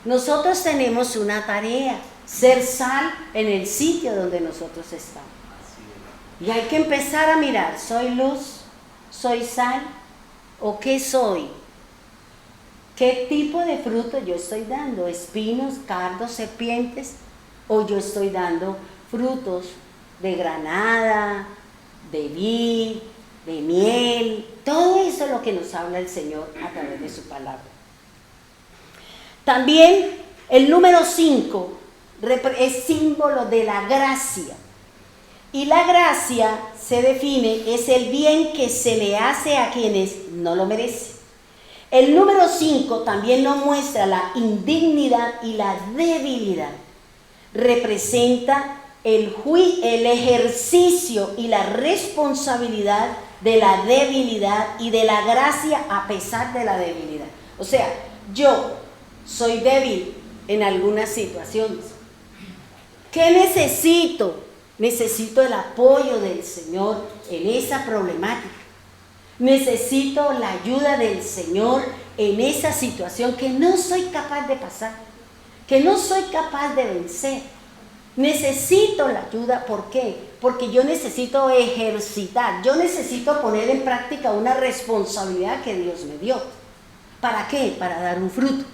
Nosotros tenemos una tarea, ser sal en el sitio donde nosotros estamos. Y hay que empezar a mirar, ¿soy luz? ¿Soy sal? ¿O qué soy? ¿Qué tipo de fruto yo estoy dando? ¿Espinos, cardos, serpientes? ¿O yo estoy dando frutos de granada, de vid, de miel? Todo eso es lo que nos habla el Señor a través de su palabra. También el número 5 es símbolo de la gracia. Y la gracia se define, es el bien que se le hace a quienes no lo merecen. El número 5 también nos muestra la indignidad y la debilidad. Representa el ejercicio y la responsabilidad de la debilidad y de la gracia a pesar de la debilidad. O sea, yo soy débil en algunas situaciones. ¿Qué necesito? Necesito el apoyo del Señor en esa problemática. Necesito la ayuda del Señor en esa situación que no soy capaz de pasar, que no soy capaz de vencer. Necesito la ayuda, ¿por qué? Porque yo necesito ejercitar, yo necesito poner en práctica una responsabilidad que Dios me dio. ¿Para qué? Para dar un fruto.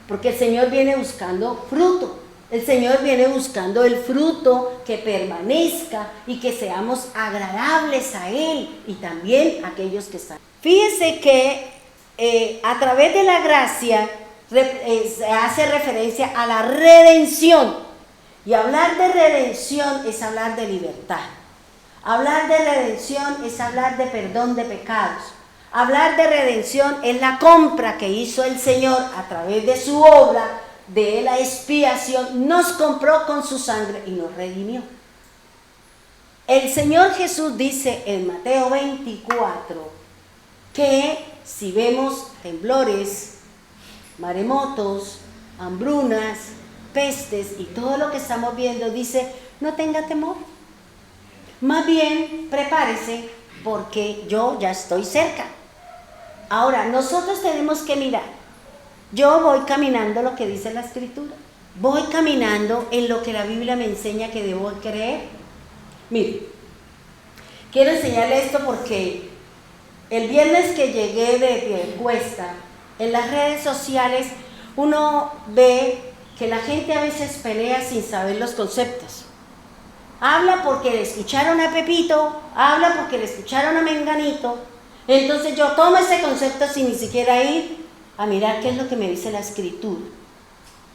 Porque el Señor viene buscando fruto. El Señor viene buscando el fruto que permanezca y que seamos agradables a Él y también a aquellos que están. Fíjense que a través de la gracia se hace referencia a la redención. Y hablar de redención es hablar de libertad. Hablar de redención es hablar de perdón de pecados. Hablar de redención es la compra que hizo el Señor a través de su obra de la expiación, nos compró con su sangre y nos redimió. El Señor Jesús dice en Mateo 24 que si vemos temblores, maremotos, hambrunas, pestes y todo lo que estamos viendo, dice, no tenga temor. Más bien, prepárese porque yo ya estoy cerca. Ahora, nosotros tenemos que mirar. Yo voy caminando lo que dice la Escritura. Voy caminando en lo que la Biblia me enseña que debo creer. Mire, quiero enseñarle esto porque el viernes que llegué de Cuesta, en las redes sociales, uno ve que la gente a veces pelea sin saber los conceptos. Habla porque le escucharon a Pepito, habla porque le escucharon a Menganito. Entonces yo tomo ese concepto sin ni siquiera ir a mirar qué es lo que me dice la Escritura,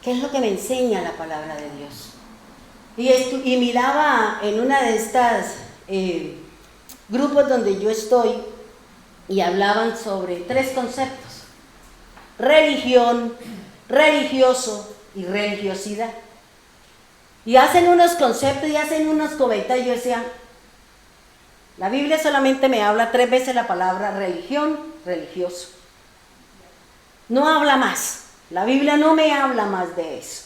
qué es lo que me enseña la palabra de Dios. Y miraba en una de estas grupos donde yo estoy y hablaban sobre 3 conceptos: religión, religioso y religiosidad. Y hacen unos conceptos y hacen unos comentarios. Yo decía, la Biblia solamente me habla 3 veces la palabra religión, religioso. No habla más. La Biblia no me habla más de eso.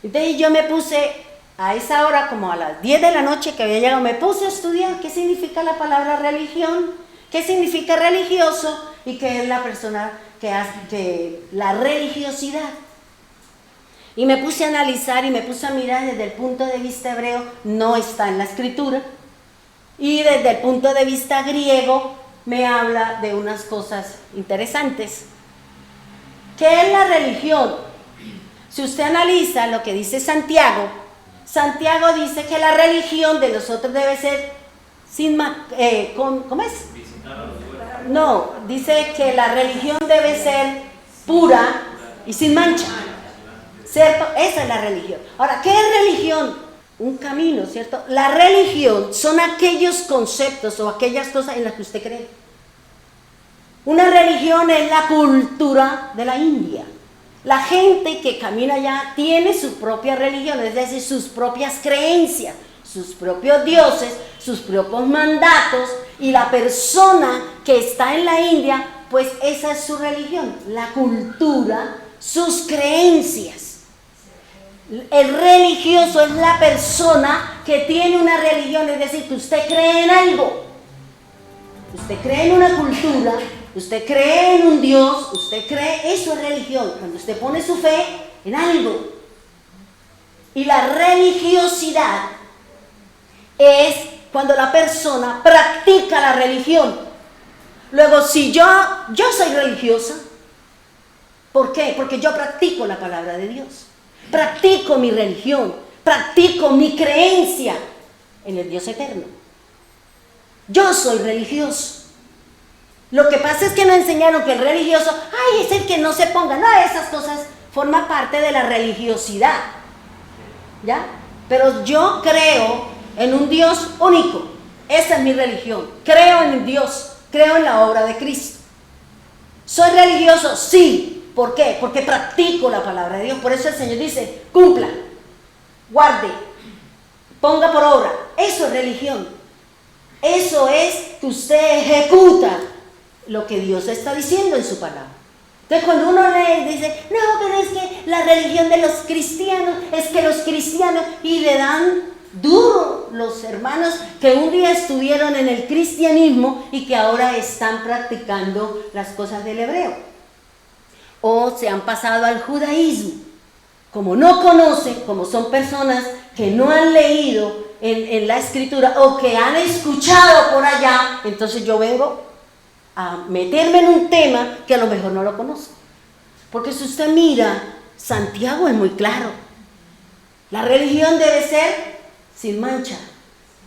Entonces yo me puse a esa hora, como a las 10 de la noche que había llegado, me puse a estudiar qué significa la palabra religión, qué significa religioso y qué es la persona que hace la religiosidad. Y me puse a analizar y me puse a mirar desde el punto de vista hebreo, no está en la Escritura. Y desde el punto de vista griego me habla de unas cosas interesantes. ¿Qué es la religión? Si usted analiza lo que dice Santiago, Santiago dice que la religión de nosotros debe ser ¿cómo es? No, dice que la religión debe ser pura y sin mancha, ¿cierto? Esa es la religión. Ahora, ¿qué es religión? Un camino, ¿cierto? La religión son aquellos conceptos o aquellas cosas en las que usted cree. Una religión es la cultura de la India. La gente que camina allá tiene su propia religión, es decir, sus propias creencias, sus propios dioses, sus propios mandatos, y la persona que está en la India, pues esa es su religión, la cultura, sus creencias. El religioso es la persona que tiene una religión, es decir, que usted cree en algo, usted cree en una cultura, usted cree en un Dios, usted cree, eso es religión, cuando usted pone su fe en algo. Y la religiosidad es cuando la persona practica la religión. Luego, si yo soy religiosa, ¿por qué? Porque yo practico la palabra de Dios, practico mi religión, practico mi creencia en el Dios eterno. Yo soy religioso. Lo que pasa es que nos enseñaron que el religioso, es el que no se ponga, no, esas cosas forman parte de la religiosidad, ¿ya? Pero yo creo en un Dios único, esa es mi religión, creo en Dios, creo en la obra de Cristo. ¿Soy religioso? Sí. ¿Por qué? Porque practico la palabra de Dios. Por eso el Señor dice, cumpla, guarde, ponga por obra. Eso es religión. Eso es que usted ejecuta lo que Dios está diciendo en su palabra. Entonces cuando uno lee, dice, no, pero es que la religión de los cristianos, es que los cristianos, y le dan duro los hermanos que un día estuvieron en el cristianismo y que ahora están practicando las cosas del hebreo. O se han pasado al judaísmo. Como no conocen, como son personas que no han leído en la escritura o que han escuchado por allá, entonces yo vengo a meterme en un tema que a lo mejor no lo conozco. Porque si usted mira, Santiago es muy claro. La religión debe ser sin mancha,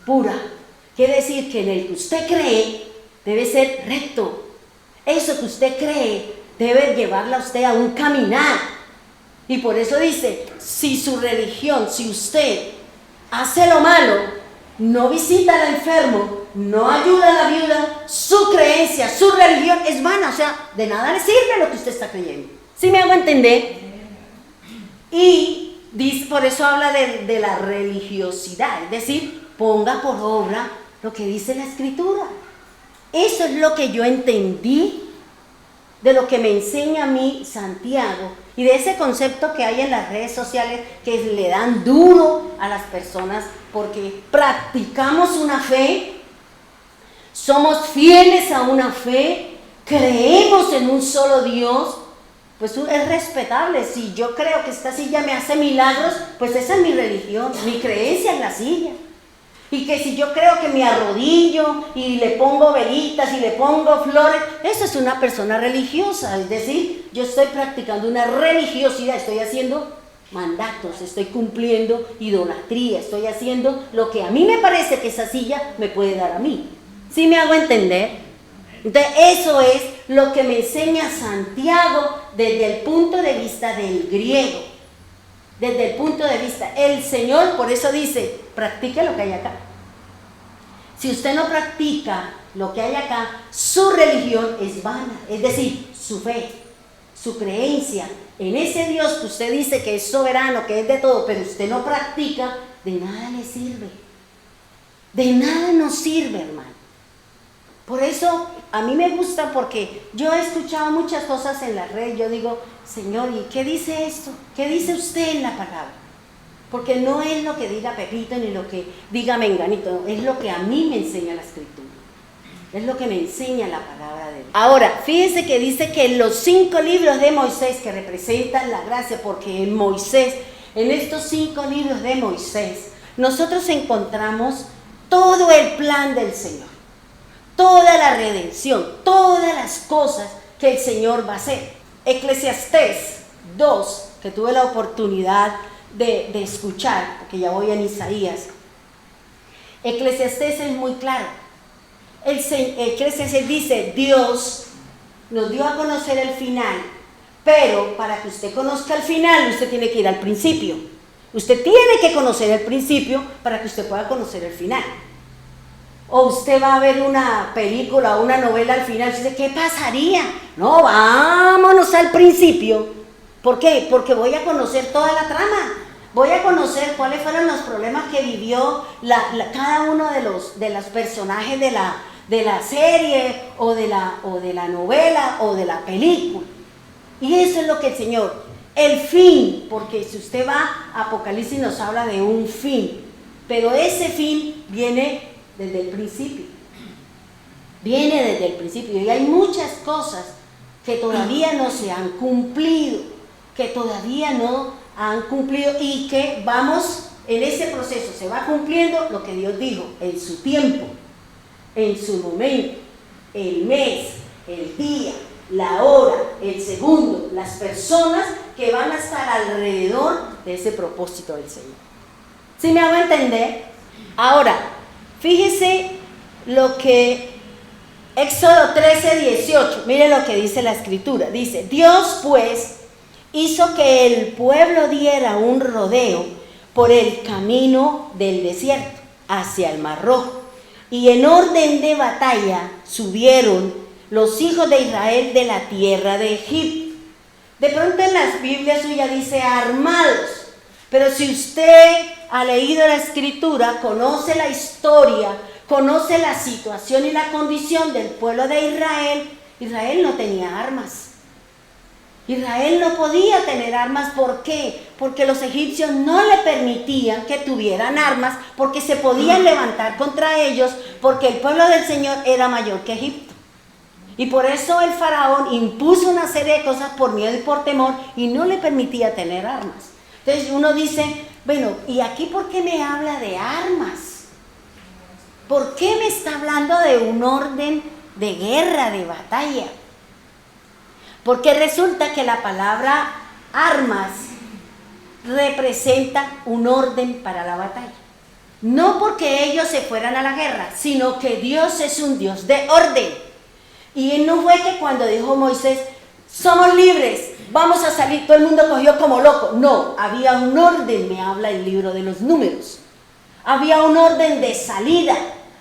pura. Quiere decir que en el que usted cree debe ser recto. Eso que usted cree debe llevarla a usted a un caminar. Y por eso dice, si su religión, si usted hace lo malo, no visita al enfermo, no ayuda a la viuda, su creencia, su religión es vana, o sea, de nada le sirve lo que usted está creyendo. ¿Sí me hago entender? Y por eso habla de la religiosidad, es decir, ponga por obra lo que dice la Escritura. Eso es lo que yo entendí de lo que me enseña a mí Santiago y de ese concepto que hay en las redes sociales que le dan duro a las personas porque practicamos una fe, somos fieles a una fe, creemos en un solo Dios. Pues es respetable. Si yo creo que esta silla me hace milagros, pues esa es mi religión, mi creencia en la silla. Y que si yo creo que me arrodillo y le pongo velitas y le pongo flores, eso es una persona religiosa. Es decir, yo estoy practicando una religiosidad, estoy haciendo mandatos, estoy cumpliendo idolatría, estoy haciendo lo que a mí me parece que esa silla me puede dar a mí. ¿Sí me hago entender? Entonces eso es lo que me enseña Santiago desde el punto de vista del griego, desde el punto de vista, el Señor por eso dice, practique lo que hay acá. Si usted no practica lo que hay acá, su religión es vana, es decir, su fe, su creencia en ese Dios que usted dice que es soberano, que es de todo, pero usted no practica, de nada le sirve, de nada nos sirve, hermano. Por eso a mí me gusta porque yo he escuchado muchas cosas en la red, yo digo, Señor, ¿y qué dice esto? ¿Qué dice usted en la palabra? Porque no es lo que diga Pepito ni lo que diga Menganito, es lo que a mí me enseña la Escritura, es lo que me enseña la palabra de Dios. Ahora, fíjense que dice que los 5 libros de Moisés que representan la gracia, porque en Moisés, en estos 5 libros de Moisés, nosotros encontramos todo el plan del Señor. Toda la redención, todas las cosas que el Señor va a hacer. Eclesiastés 2, que tuve la oportunidad de escuchar, porque ya voy en Isaías, Eclesiastés es muy claro. Eclesiastés dice, Dios nos dio a conocer el final, pero para que usted conozca el final, usted tiene que ir al principio. Usted tiene que conocer el principio para que usted pueda conocer el final. O usted va a ver una película o una novela al final y dice, ¿qué pasaría? No, vámonos al principio. ¿Por qué? Porque voy a conocer toda la trama. Voy a conocer cuáles fueron los problemas que vivió cada uno de los personajes de la serie o de la novela o de la película. Y eso es lo que el Señor, el fin, porque si usted va a Apocalipsis nos habla de un fin, pero ese fin viene desde el principio. Viene desde el principio y hay muchas cosas que todavía no se han cumplido, y que vamos en ese proceso, se va cumpliendo lo que Dios dijo en su tiempo, en su momento, el mes, el día, la hora, el segundo, las personas que van a estar alrededor de ese propósito del Señor. ¿Sí me hago entender? Ahora, fíjese lo que Éxodo 13:18, mire lo que dice la Escritura. Dice, Dios pues hizo que el pueblo diera un rodeo por el camino del desierto hacia el Mar Rojo. Y en orden de batalla subieron los hijos de Israel de la tierra de Egipto. De pronto en las Biblias suyas dice armados, pero si usted ha leído la Escritura, conoce la historia, conoce la situación y la condición del pueblo de Israel, Israel no tenía armas. Israel no podía tener armas, ¿por qué? Porque los egipcios no le permitían que tuvieran armas, porque se podían levantar contra ellos, porque el pueblo del Señor era mayor que Egipto. Y por eso el faraón impuso una serie de cosas por miedo y por temor, y no le permitía tener armas. Entonces uno dice, bueno, ¿y aquí por qué me habla de armas? ¿Por qué me está hablando de un orden de guerra, de batalla? Porque resulta que la palabra armas representa un orden para la batalla. No porque ellos se fueran a la guerra, sino que Dios es un Dios de orden. Y no fue que cuando dijo Moisés, somos libres, vamos a salir, todo el mundo cogió como loco. No, había un orden, me habla el libro de los Números. Había un orden de salida.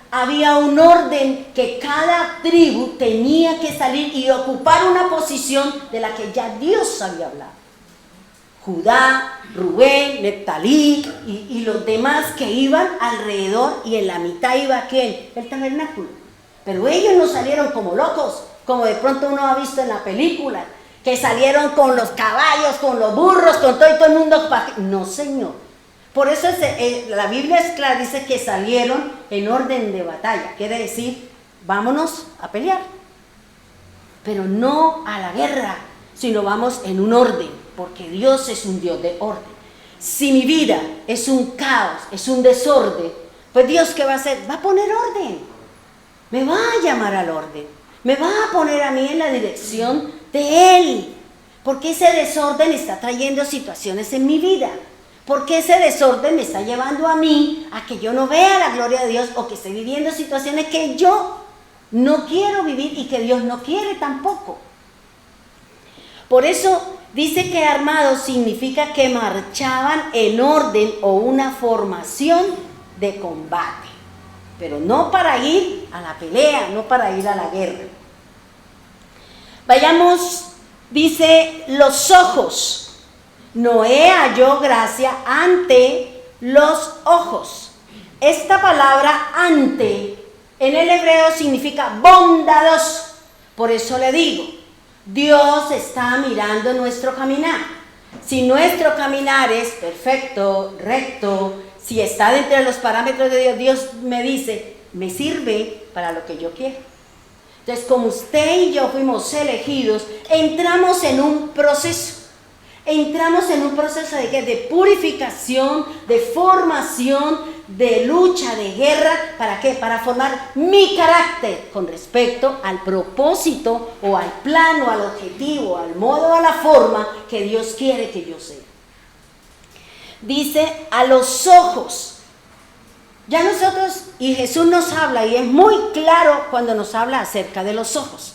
Había un orden que cada tribu tenía que salir y ocupar una posición de la que ya Dios había hablado. Judá, Rubén, Neftalí y los demás que iban alrededor, y en la mitad iba ¿quién? El tabernáculo. Pero ellos no salieron como locos, como de pronto uno ha visto en la película, que salieron con los caballos, con los burros, con todo y todo el mundo. No, Señor. Por eso la Biblia es clara, dice que salieron en orden de batalla. Quiere decir, vámonos a pelear. Pero no a la guerra, sino vamos en un orden, porque Dios es un Dios de orden. Si mi vida es un caos, es un desorden, pues Dios ¿qué va a hacer? Va a poner orden. Me va a llamar al orden. Me va a poner a mí en la dirección de Él. Porque ese desorden está trayendo situaciones en mi vida. Porque ese desorden me está llevando a mí a que yo no vea la gloria de Dios, o que esté viviendo situaciones que yo no quiero vivir y que Dios no quiere tampoco. Por eso dice que armados significa que marchaban en orden o una formación de combate, pero no para ir a la pelea, no para ir a la guerra. Vayamos, dice los ojos. Noé halló gracia ante los ojos. Esta palabra ante en el hebreo significa bondadoso. Por eso le digo, Dios está mirando nuestro caminar. Si nuestro caminar es perfecto, recto, si está dentro de los parámetros de Dios, Dios me dice, me sirve para lo que yo quiero. Entonces, como usted y yo fuimos elegidos, entramos en un proceso. Entramos en un proceso de ¿qué? De purificación, de formación, de lucha, de guerra. ¿Para qué? Para formar mi carácter con respecto al propósito o al plan o al objetivo, al modo, a la forma que Dios quiere que yo sea. Dice a los ojos. Ya nosotros, y Jesús nos habla, y es muy claro cuando nos habla acerca de los ojos.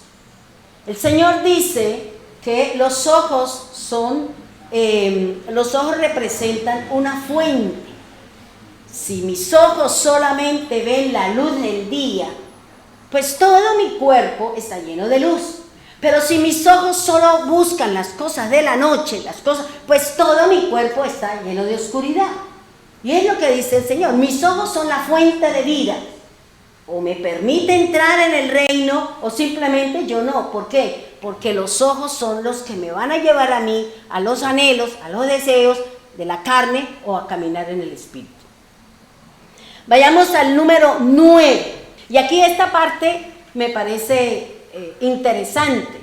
El Señor dice que los ojos representan una fuente. Si mis ojos solamente ven la luz del día, pues todo mi cuerpo está lleno de luz. Pero si mis ojos solo buscan las cosas de la noche, pues todo mi cuerpo está lleno de oscuridad. Y es lo que dice el Señor: mis ojos son la fuente de vida. O me permite entrar en el reino, o simplemente yo no. ¿Por qué? Porque los ojos son los que me van a llevar a mí, a los anhelos, a los deseos de la carne, o a caminar en el espíritu. Vayamos al número 9. Y aquí esta parte me parece interesante.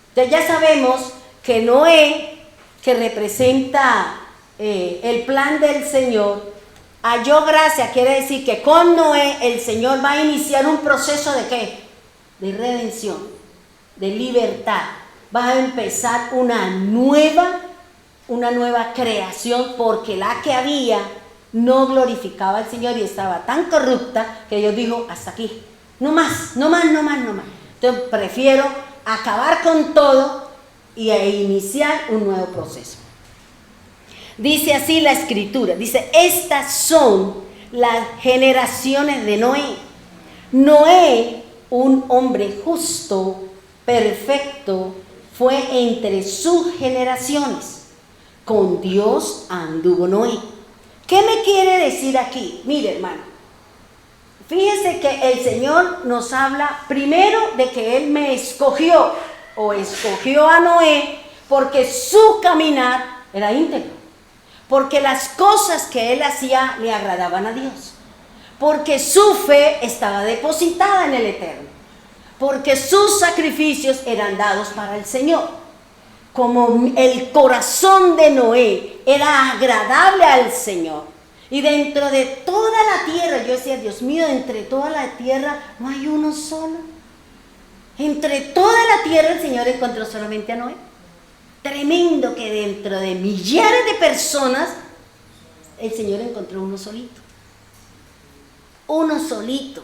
Entonces ya sabemos que Noé, que representa el plan del Señor, halló gracia. Quiere decir que con Noé el Señor va a iniciar un proceso de ¿qué? De redención, de libertad. Va a empezar una nueva creación, porque la que había no glorificaba al Señor y estaba tan corrupta que Dios dijo: hasta aquí, no más. Entonces prefiero acabar con todo y iniciar un nuevo proceso. Dice así la Escritura, dice: estas son las generaciones de Noé. Noé, un hombre justo, perfecto, fue entre sus generaciones. Con Dios anduvo Noé. ¿Qué me quiere decir aquí? Mire, hermano, fíjese que el Señor nos habla primero de que Él me escogió, o escogió a Noé, porque su caminar era íntegro, porque las cosas que él hacía le agradaban a Dios, porque su fe estaba depositada en el Eterno, porque sus sacrificios eran dados para el Señor. Como el corazón de Noé era agradable al Señor, y dentro de toda la tierra, yo decía: Dios mío, entre toda la tierra no hay uno solo. Entre toda la tierra el Señor encontró solamente a Noé. Tremendo que dentro de millares de personas el Señor encontró uno solito. Uno solito.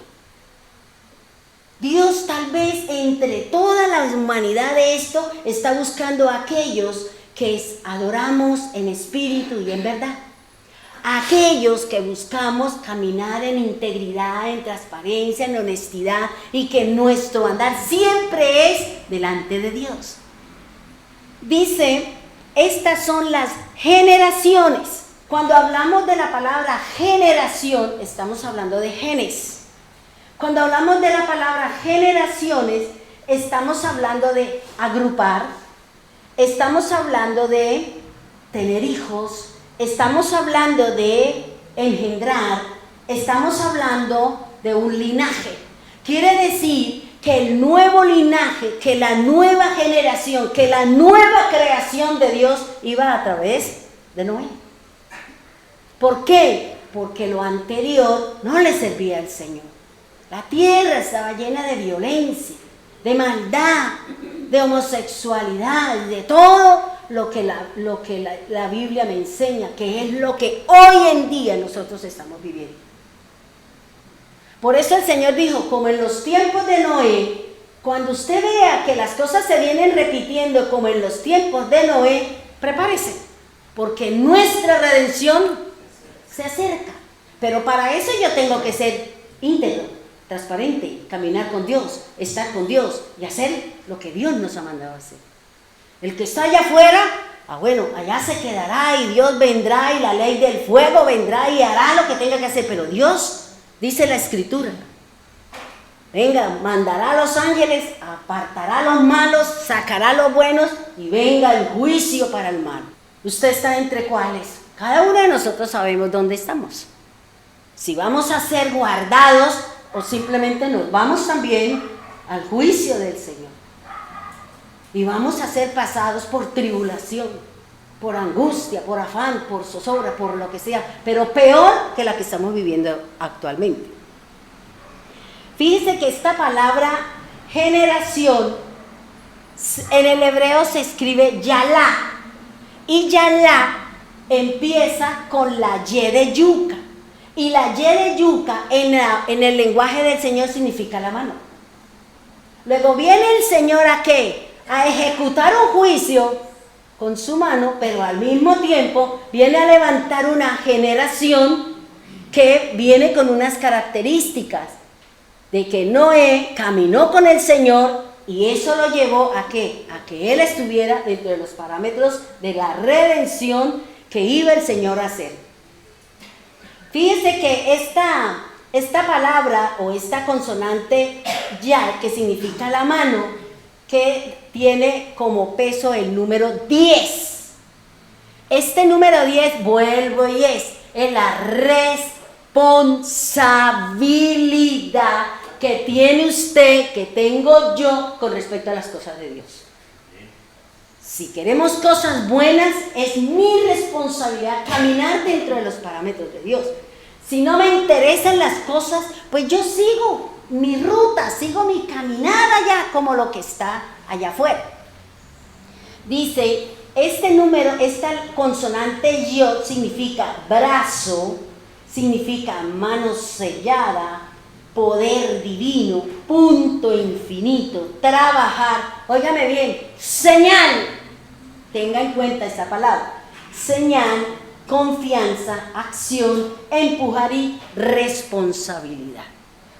Dios, tal vez entre toda la humanidad de esto, está buscando a aquellos que adoramos en espíritu y en verdad. Aquellos que buscamos caminar en integridad, en transparencia, en honestidad, y que nuestro andar siempre es delante de Dios. Dice: estas son las generaciones. Cuando hablamos de la palabra generación, estamos hablando de genes. Cuando hablamos de la palabra generaciones, estamos hablando de agrupar, estamos hablando de tener hijos, estamos hablando de engendrar, estamos hablando de un linaje. Quiere decir que el nuevo linaje, que la nueva generación, que la nueva creación de Dios iba a través de Noé. ¿Por qué? Porque lo anterior no le servía al Señor. La tierra estaba llena de violencia, de maldad, de homosexualidad, de todo lo que la Biblia me enseña, que es lo que hoy en día nosotros estamos viviendo. Por eso el Señor dijo: como en los tiempos de Noé, cuando usted vea que las cosas se vienen repitiendo como en los tiempos de Noé, prepárese, porque nuestra redención se acerca. Pero para eso yo tengo que ser íntegro, transparente, caminar con Dios, estar con Dios y hacer lo que Dios nos ha mandado hacer. El que está allá afuera, bueno, allá se quedará y Dios vendrá y la ley del fuego vendrá y hará lo que tenga que hacer. Pero Dios, dice la Escritura, venga, mandará a los ángeles, apartará a los malos, sacará a los buenos y venga el juicio para el mal. ¿Usted está entre cuáles? Cada uno de nosotros sabemos dónde estamos. Si vamos a ser guardados o simplemente nos vamos también al juicio del Señor. Y vamos a ser pasados por tribulación, por angustia, por afán, por zozobra, por lo que sea, pero peor que la que estamos viviendo actualmente. Fíjese que esta palabra generación en el hebreo se escribe yalá, y yalá empieza con la Y de yuca. Y la Y de yuca en el lenguaje del Señor significa la mano. Luego viene el Señor ¿a qué? A ejecutar un juicio con su mano, pero al mismo tiempo viene a levantar una generación que viene con unas características de que Noé caminó con el Señor y eso lo llevó ¿a qué? A que él estuviera dentro de los parámetros de la redención que iba el Señor a hacer. Fíjense que esta palabra o esta consonante ya, que significa la mano, que tiene como peso el número 10. Este número 10, vuelvo y es la responsabilidad que tiene usted, que tengo yo, con respecto a las cosas de Dios. Si queremos cosas buenas, es mi responsabilidad caminar dentro de los parámetros de Dios. Si no me interesan las cosas, pues yo sigo mi ruta, sigo mi caminada allá como lo que está allá afuera. Dice, este número, esta consonante yod significa brazo, significa mano sellada, poder divino, punto infinito, trabajar, óigame bien, señal, tenga en cuenta esta palabra, señal, confianza, acción, empujar y responsabilidad.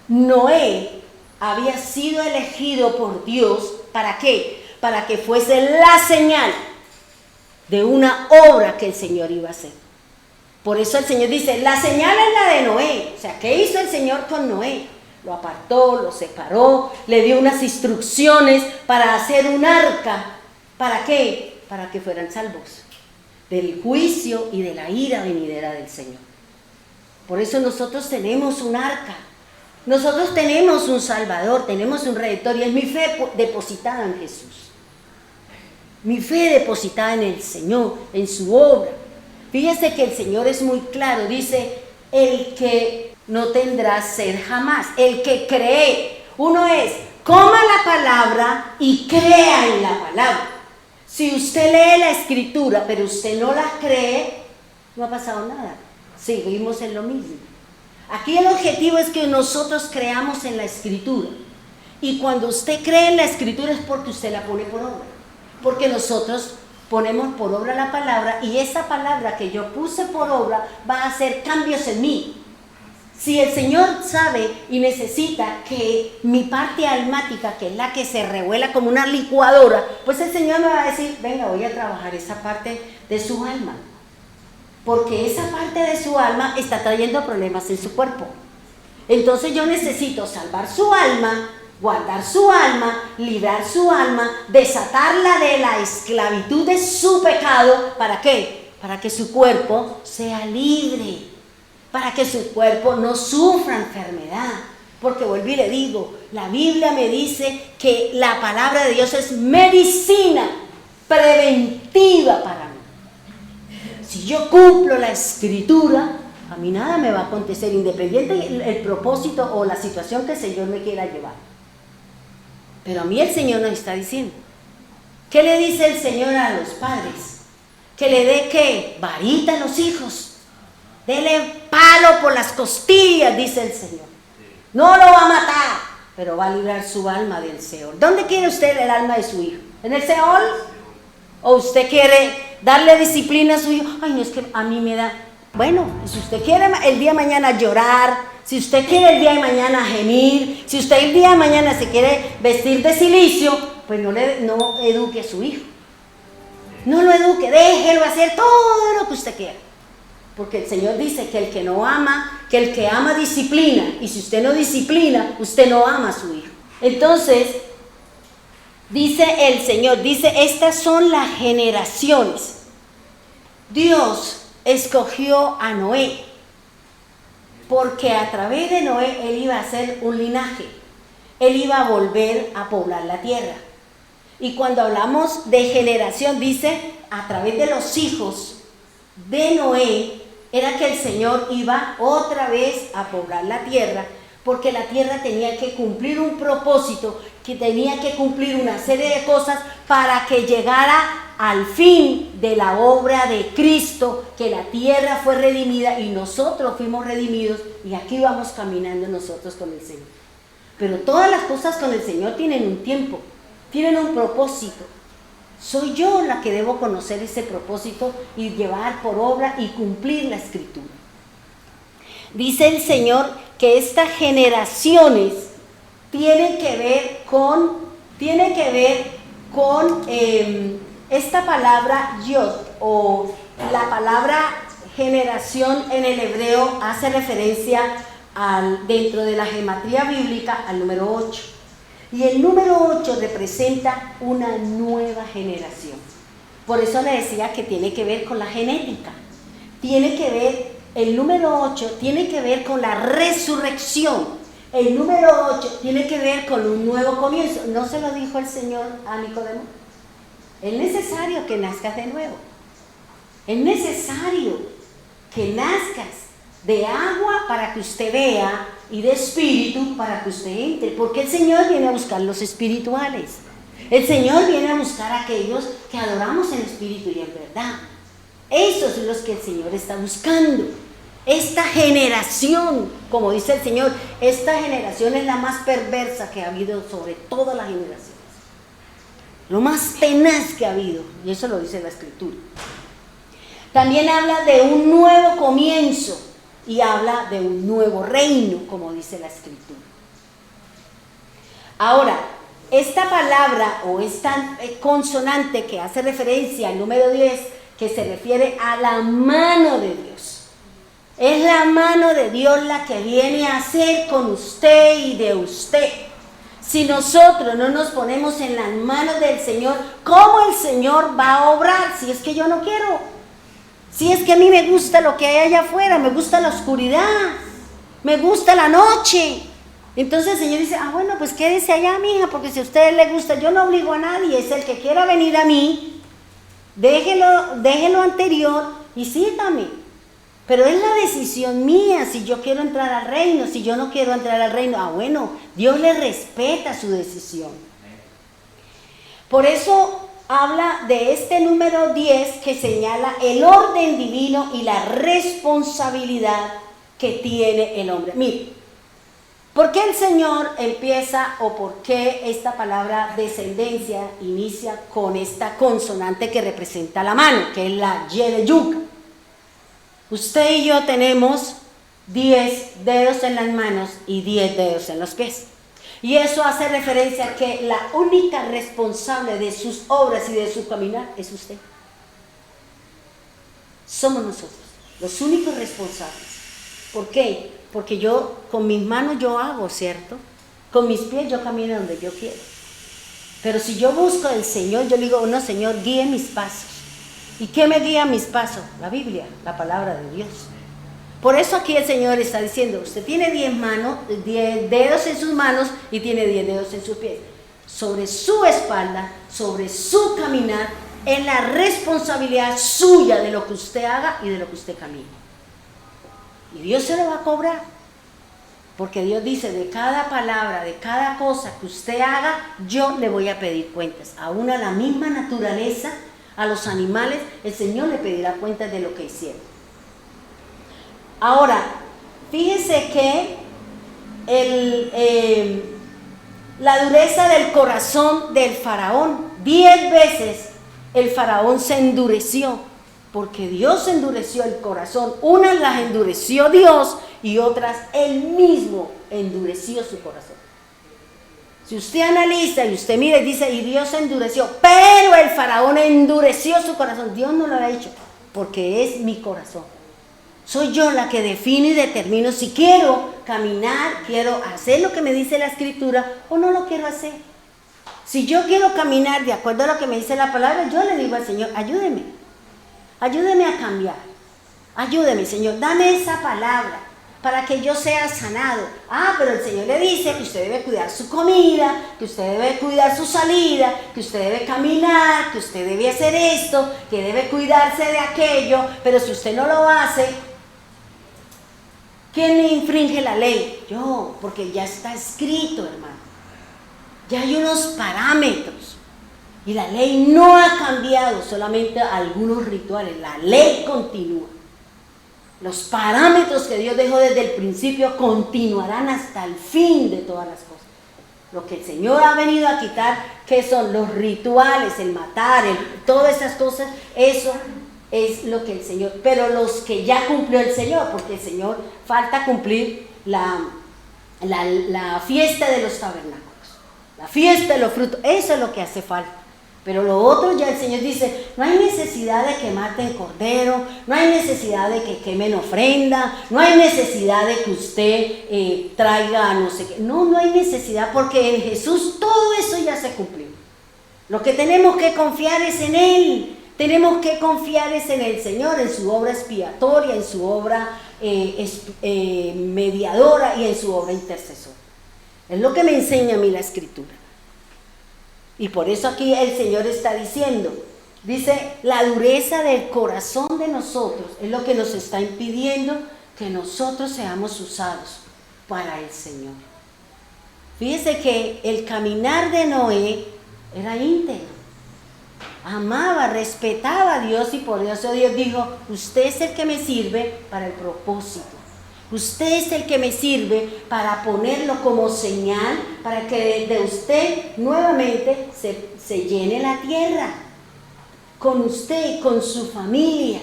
Noé había sido elegido por Dios, ¿para qué? Para que fuese la señal de una obra que el Señor iba a hacer. Por eso el Señor dice, la señal es la de Noé. O sea, ¿qué hizo el Señor con Noé? Lo apartó, lo separó, le dio unas instrucciones para hacer un arca. ¿Para qué? Para que fueran salvos del juicio y de la ira venidera del Señor. Por eso nosotros tenemos un arca. Nosotros tenemos un Salvador, tenemos un Redentor y es mi fe depositada en Jesús. Mi fe depositada en el Señor, en su obra. Fíjese que el Señor es muy claro, dice, el que no tendrá sed jamás, el que cree. Uno es, coma la palabra y crea en la palabra. Si usted lee la Escritura, pero usted no la cree, no ha pasado nada. Seguimos en lo mismo. Aquí el objetivo es que nosotros creamos en la Escritura. Y cuando usted cree en la Escritura es porque usted la pone por obra. Porque nosotros ponemos por obra la palabra y esa palabra que yo puse por obra va a hacer cambios en mí. Si el Señor sabe y necesita que mi parte almática, que es la que se revuela como una licuadora, pues el Señor me va a decir, venga, voy a trabajar esa parte de su alma. Porque esa parte de su alma está trayendo problemas en su cuerpo. Entonces yo necesito salvar su alma, guardar su alma, librar su alma, desatarla de la esclavitud de su pecado. ¿Para qué? Para que su cuerpo sea libre, para que su cuerpo no sufra enfermedad. Porque vuelvo y le digo, la Biblia me dice que la palabra de Dios es medicina preventiva para mí. Si yo cumplo la Escritura, a mí nada me va a acontecer, independiente del propósito o la situación que el Señor me quiera llevar. Pero a mí el Señor nos está diciendo, ¿qué le dice el Señor a los padres? Que le dé, ¿qué? Varita a los hijos. Dele palo por las costillas, dice el Señor. No lo va a matar, pero va a librar su alma del Seol. ¿Dónde quiere usted el alma de su hijo? ¿En el Seol? ¿O usted quiere darle disciplina a su hijo? Ay, no, es que a mí me da... Bueno, si usted quiere el día de mañana llorar, si usted quiere el día de mañana gemir, si usted el día de mañana se quiere vestir de silicio, pues no eduque a su hijo. No lo eduque, déjelo hacer todo lo que usted quiera. Porque el Señor dice que el que no ama, que el que ama disciplina. Y si usted no disciplina, usted no ama a su hijo. Entonces, dice el Señor, dice, estas son las generaciones. Dios escogió a Noé, porque a través de Noé él iba a hacer un linaje, él iba a volver a poblar la tierra. Y cuando hablamos de generación, dice, a través de los hijos de Noé, era que el Señor iba otra vez a poblar la tierra, porque la tierra tenía que cumplir un propósito que tenía que cumplir una serie de cosas para que llegara al fin de la obra de Cristo, que la tierra fue redimida y nosotros fuimos redimidos, y aquí vamos caminando nosotros con el Señor. Pero todas las cosas con el Señor tienen un tiempo, tienen un propósito. Soy yo la que debo conocer ese propósito y llevar por obra y cumplir la Escritura. Dice el Señor que estas generaciones tienen que ver con esta palabra yod, o la palabra generación en el hebreo hace referencia dentro de la gematría bíblica al número 8. Y el número 8 representa una nueva generación. Por eso le decía que tiene que ver con la genética. El número 8 tiene que ver con la resurrección. El número 8 tiene que ver con un nuevo comienzo. ¿No se lo dijo el Señor a Nicodemo? Es necesario que nazcas de nuevo. Es necesario que nazcas de agua para que usted vea y de espíritu para que usted entre. Porque el Señor viene a buscar los espirituales. El Señor viene a buscar a aquellos que adoramos en espíritu y en verdad. Esos son los que el Señor está buscando. Esta generación, como dice el Señor, esta generación es la más perversa que ha habido sobre todas las generaciones. Lo más tenaz que ha habido, y eso lo dice la Escritura. También habla de un nuevo comienzo y habla de un nuevo reino, como dice la Escritura. Ahora, esta palabra o esta consonante que hace referencia al número 10, que se refiere a la mano de Dios. Es la mano de Dios la que viene a hacer con usted y de usted. Si nosotros no nos ponemos en las manos del Señor, ¿cómo el Señor va a obrar? Si es que yo no quiero. Si es que a mí me gusta lo que hay allá afuera, me gusta la oscuridad, me gusta la noche. Entonces el Señor dice, bueno, pues quédese allá, mija, porque si a usted le gusta, yo no obligo a nadie, es el que quiera venir a mí, déjelo anterior y sígame. Pero es la decisión mía si yo quiero entrar al reino, si yo no quiero entrar al reino. Bueno, Dios le respeta su decisión. Por eso habla de este número 10 que señala el orden divino y la responsabilidad que tiene el hombre. Mire, ¿por qué el Señor empieza o por qué esta palabra descendencia inicia con esta consonante que representa la mano, que es la Y de yuca? Usted y yo tenemos 10 dedos en las manos y 10 dedos en los pies. Y eso hace referencia a que la única responsable de sus obras y de su caminar es usted. Somos nosotros, los únicos responsables. ¿Por qué? Porque yo con mis manos yo hago, ¿cierto? Con mis pies yo camino donde yo quiero. Pero si yo busco al Señor, yo le digo, no, Señor, guíe mis pasos. ¿Y qué me guía mis pasos? La Biblia, la palabra de Dios. Por eso aquí el Señor está diciendo, usted tiene 10 dedos en sus manos y tiene 10 dedos en sus pies. Sobre su espalda, sobre su caminar, es la responsabilidad suya de lo que usted haga y de lo que usted camine. Y Dios se lo va a cobrar. Porque Dios dice, de cada palabra, de cada cosa que usted haga, yo le voy a pedir cuentas. Aún a la misma naturaleza, a los animales, el Señor le pedirá cuentas de lo que hicieron. Ahora, fíjese que la dureza del corazón del faraón, 10 veces el faraón se endureció, porque Dios endureció el corazón. Unas las endureció Dios y otras él mismo endureció su corazón. Si usted analiza y usted mira y dice, y Dios endureció, pero el faraón endureció su corazón. Dios no lo ha hecho, porque es mi corazón. Soy yo la que defino y determino si quiero caminar, quiero hacer lo que me dice la Escritura o no lo quiero hacer. Si yo quiero caminar de acuerdo a lo que me dice la palabra, yo le digo al Señor, ayúdeme a cambiar. Ayúdeme, Señor, dame esa palabra para que yo sea sanado. Pero el Señor le dice que usted debe cuidar su comida, que usted debe cuidar su salida, que usted debe caminar, que usted debe hacer esto, que debe cuidarse de aquello, pero si usted no lo hace, ¿quién infringe la ley? Yo, porque ya está escrito, hermano. Ya hay unos parámetros. Y la ley no ha cambiado, solamente algunos rituales. La ley continúa. Los parámetros que Dios dejó desde el principio continuarán hasta el fin de todas las cosas. Lo que el Señor ha venido a quitar, que son los rituales, el matar, todas esas cosas, eso es lo que el Señor, pero los que ya cumplió el Señor, porque el Señor falta cumplir la fiesta de los tabernáculos, la fiesta de los frutos, eso es lo que hace falta. Pero lo otro ya el Señor dice, no hay necesidad de que maten cordero, no hay necesidad de que quemen ofrenda, no hay necesidad de que usted traiga no sé qué. No hay necesidad, porque en Jesús todo eso ya se cumplió. Lo que tenemos que confiar es en Él, tenemos que confiar es en el Señor, en su obra expiatoria, en su obra mediadora y en su obra intercesora. Es lo que me enseña a mí la Escritura. Y por eso aquí el Señor está diciendo, dice, la dureza del corazón de nosotros es lo que nos está impidiendo que nosotros seamos usados para el Señor. Fíjese que el caminar de Noé era íntegro, amaba, respetaba a Dios, y por eso Dios dijo, usted es el que me sirve para el propósito. Usted es el que me sirve para ponerlo como señal, para que de usted nuevamente se llene la tierra, con usted, con su familia.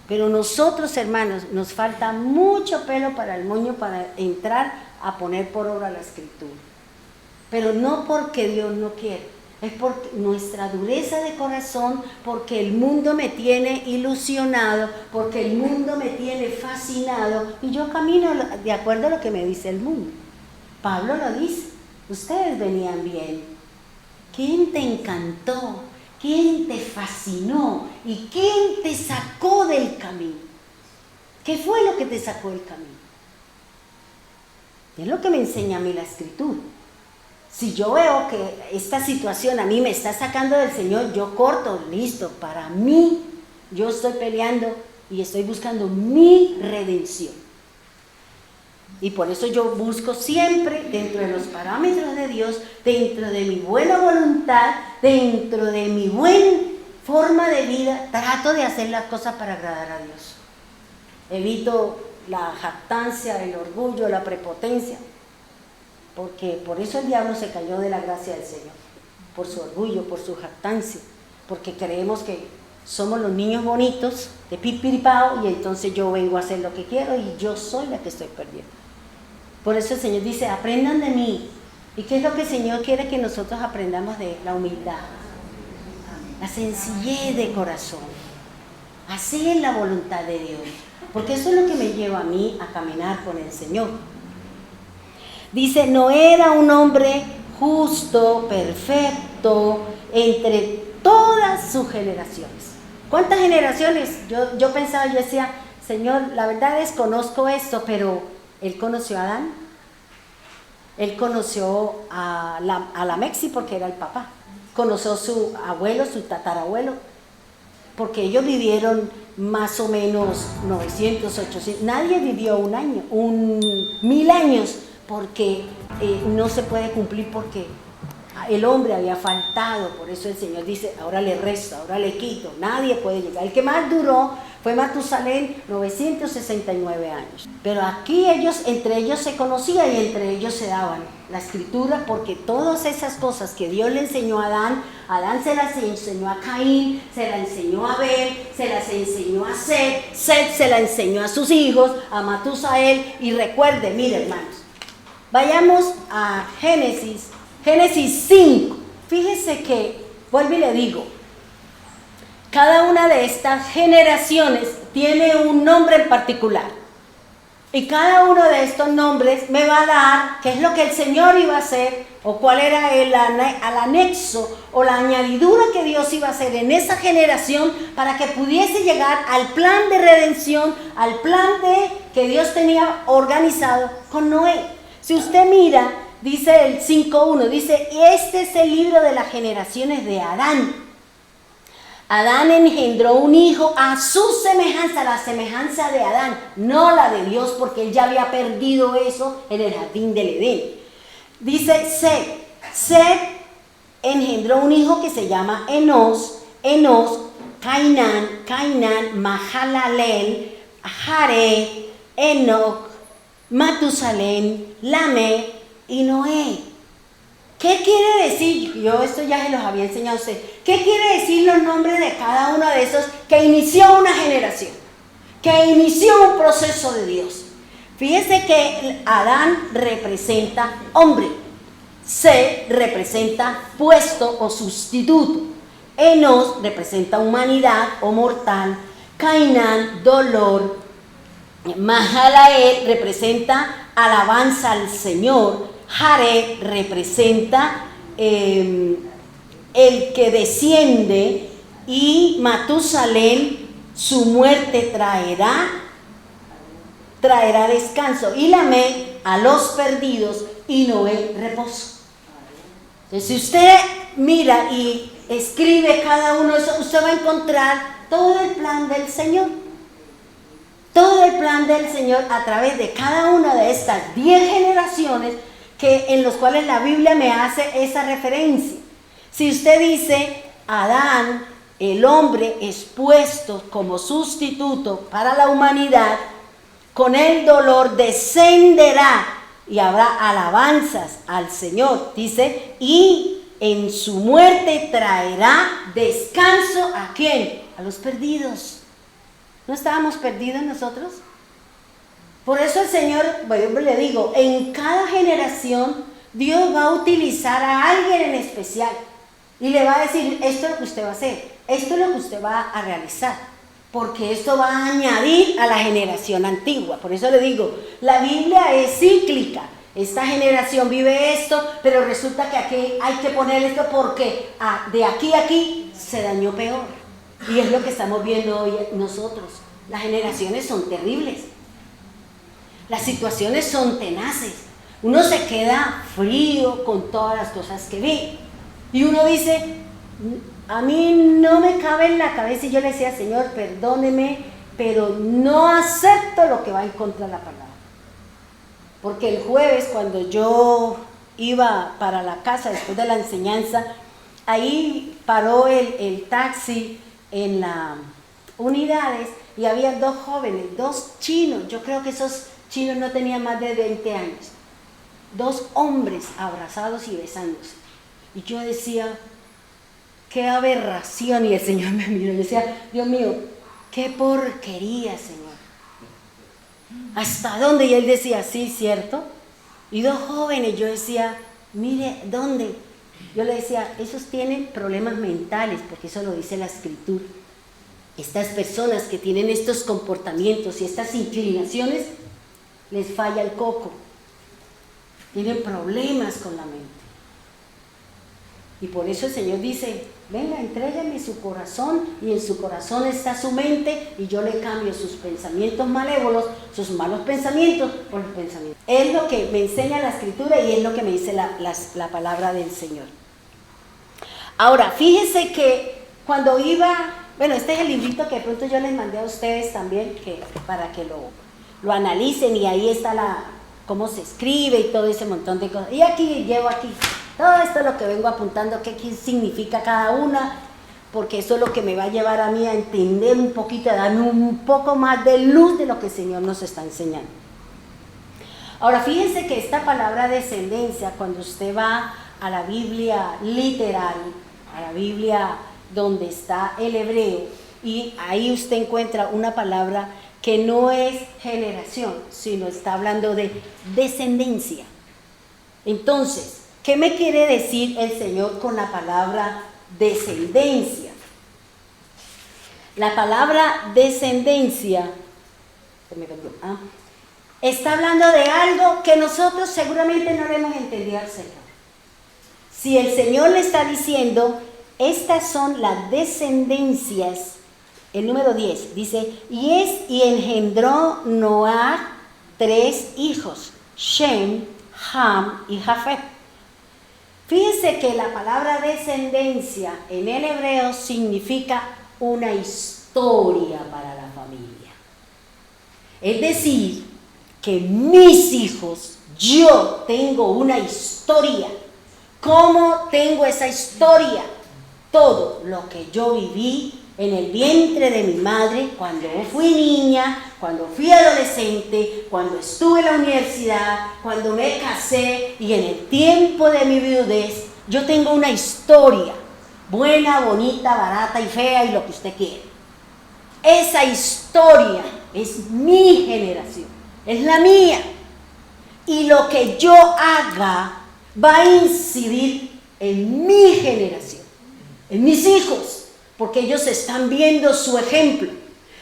Pero nosotros, hermanos, nos falta mucho pelo para el moño para entrar a poner por obra la Escritura. Pero no porque Dios no quiere, es por nuestra dureza de corazón, porque el mundo me tiene ilusionado, porque el mundo me tiene fascinado, y yo camino de acuerdo a lo que me dice el mundo. Pablo lo dice, ustedes venían bien. ¿Quién te encantó? ¿Quién te fascinó? ¿Y quién te sacó del camino? ¿Qué fue lo que te sacó del camino? Es lo que me enseña a mí la Escritura. Si yo veo que esta situación a mí me está sacando del Señor, yo corto, listo, para mí, yo estoy peleando y estoy buscando mi redención. Y por eso yo busco siempre, dentro de los parámetros de Dios, dentro de mi buena voluntad, dentro de mi buena forma de vida, trato de hacer las cosas para agradar a Dios. Evito la jactancia, el orgullo, la prepotencia. Porque por eso el diablo se cayó de la gracia del Señor, por su orgullo, por su jactancia, porque creemos que somos los niños bonitos de pipiripao y entonces yo vengo a hacer lo que quiero y yo soy la que estoy perdiendo. Por eso el Señor dice, aprendan de mí. ¿Y qué es lo que el Señor quiere que nosotros aprendamos de la humildad? La sencillez de corazón, hacer la voluntad de Dios, porque eso es lo que me lleva a mí a caminar con el Señor. Dice, no era un hombre justo, perfecto, entre todas sus generaciones. ¿Cuántas generaciones? Yo pensaba, yo decía, Señor, la verdad desconozco esto, pero Él conoció a Adán, Él conoció a Lamexi porque era el papá, conoció a su abuelo, su tatarabuelo, porque ellos vivieron más o menos 900, 800, nadie vivió 1000 años, porque no se puede cumplir porque el hombre había faltado. Por eso el Señor dice, ahora le resto, ahora le quito, nadie puede llegar. El que más duró fue Matusalén, 969 años. Pero aquí entre ellos se conocían y entre ellos se daban la Escritura, porque todas esas cosas que Dios le enseñó a Adán se las enseñó a Caín, se las enseñó a Abel, se las enseñó a Set se la enseñó a sus hijos, a Matusael. Y recuerde, mire hermanos, vayamos a Génesis 5. Fíjese que, vuelvo y le digo, cada una de estas generaciones tiene un nombre en particular. Y cada uno de estos nombres me va a dar qué es lo que el Señor iba a hacer, o cuál era el anexo o la añadidura que Dios iba a hacer en esa generación para que pudiese llegar al plan de redención, al plan que Dios tenía organizado con Noé. Si usted mira, dice el 5.1, dice, este es el libro de las generaciones de Adán. Adán engendró un hijo a su semejanza, la semejanza de Adán, no la de Dios, porque él ya había perdido eso en el jardín del Edén. Dice Set. Set engendró un hijo que se llama Enos, Cainán, Mahalalel, Jared, Enoc, Matusalén, Lamec y Noé. ¿Qué quiere decir? Yo esto ya se los había enseñado a usted. ¿Qué quiere decir los nombres de cada uno de esos que inició una generación? Que inició un proceso de Dios. Fíjese que Adán representa hombre. Set representa puesto o sustituto. Enos representa humanidad o mortal. Cainán, dolor. Mahalael representa alabanza al Señor. Jared representa el que desciende. Y Matusalén, su muerte traerá descanso. Y Lamec, a los perdidos. Y Noé, reposo. Entonces, si usted mira y escribe cada uno de esos, usted va a encontrar todo el plan del Señor. Todo el plan del Señor a través de cada una de estas 10 generaciones en los cuales la Biblia me hace esa referencia. Si usted dice, Adán, el hombre es puesto como sustituto para la humanidad, con el dolor descenderá y habrá alabanzas al Señor, dice, y en su muerte traerá descanso ¿a quién? A los perdidos. ¿No estábamos perdidos nosotros? Por eso el Señor, bueno, le digo, en cada generación Dios va a utilizar a alguien en especial y le va a decir, esto es lo que usted va a hacer, esto es lo que usted va a realizar, porque esto va a añadir a la generación antigua. Por eso le digo, la Biblia es cíclica. Esta generación vive esto, pero resulta que aquí hay que poner esto porque de aquí a aquí se dañó peor. Y es lo que estamos viendo hoy nosotros. Las generaciones son terribles. Las situaciones son tenaces. Uno se queda frío con todas las cosas que ve. Y uno dice, a mí no me cabe en la cabeza. Y yo le decía, Señor, perdóneme, pero no acepto lo que va en contra de la palabra. Porque el jueves, cuando yo iba para la casa después de la enseñanza, ahí paró el taxi en las unidades y había 2 jóvenes, 2 chinos. Yo creo que esos chinos no tenían más de 20 años. 2 hombres abrazados y besándose. Y yo decía, qué aberración. Y el Señor me miró y decía, Dios mío, qué porquería, Señor. ¿Hasta dónde? Y él decía, sí, cierto. Y 2 jóvenes, yo decía, mire, ¿dónde? Yo le decía, esos tienen problemas mentales, porque eso lo dice la Escritura. Estas personas que tienen estos comportamientos y estas inclinaciones, les falla el coco. Tienen problemas con la mente. Y por eso el Señor dice, venga, entrégueme su corazón, y en su corazón está su mente, y yo le cambio sus pensamientos malévolos, sus malos pensamientos, por los pensamientos. Es lo que me enseña la Escritura y es lo que me dice la palabra del Señor. Ahora, fíjese que cuando iba, bueno, este es el librito que de pronto yo les mandé a ustedes también, para que lo analicen, y ahí está cómo se escribe y todo ese montón de cosas. Y aquí llevo aquí todo esto es lo que vengo apuntando, qué significa cada una, porque eso es lo que me va a llevar a mí a entender un poquito, a darme un poco más de luz de lo que el Señor nos está enseñando. Ahora, fíjense que esta palabra descendencia, cuando usted va a la Biblia literal, a la Biblia donde está el hebreo, y ahí usted encuentra una palabra que no es generación, sino está hablando de descendencia. Entonces, ¿qué me quiere decir el Señor con la palabra descendencia? La palabra descendencia está hablando de algo que nosotros seguramente no le hemos entendido al Señor. Si el Señor le está diciendo, estas son las descendencias, el número 10 dice, y engendró Noah 3 hijos, Shem, Ham y Jafet. Fíjense que la palabra descendencia en el hebreo significa una historia para la familia. Es decir, que mis hijos, yo tengo una historia. ¿Cómo tengo esa historia? Todo lo que yo viví en el vientre de mi madre, cuando fui niña, cuando fui adolescente, cuando estuve en la universidad, cuando me casé y en el tiempo de mi viudez, yo tengo una historia, buena, bonita, barata y fea y lo que usted quiera. Esa historia es mi generación, es la mía. Y lo que yo haga va a incidir en mi generación, en mis hijos. Porque ellos están viendo su ejemplo.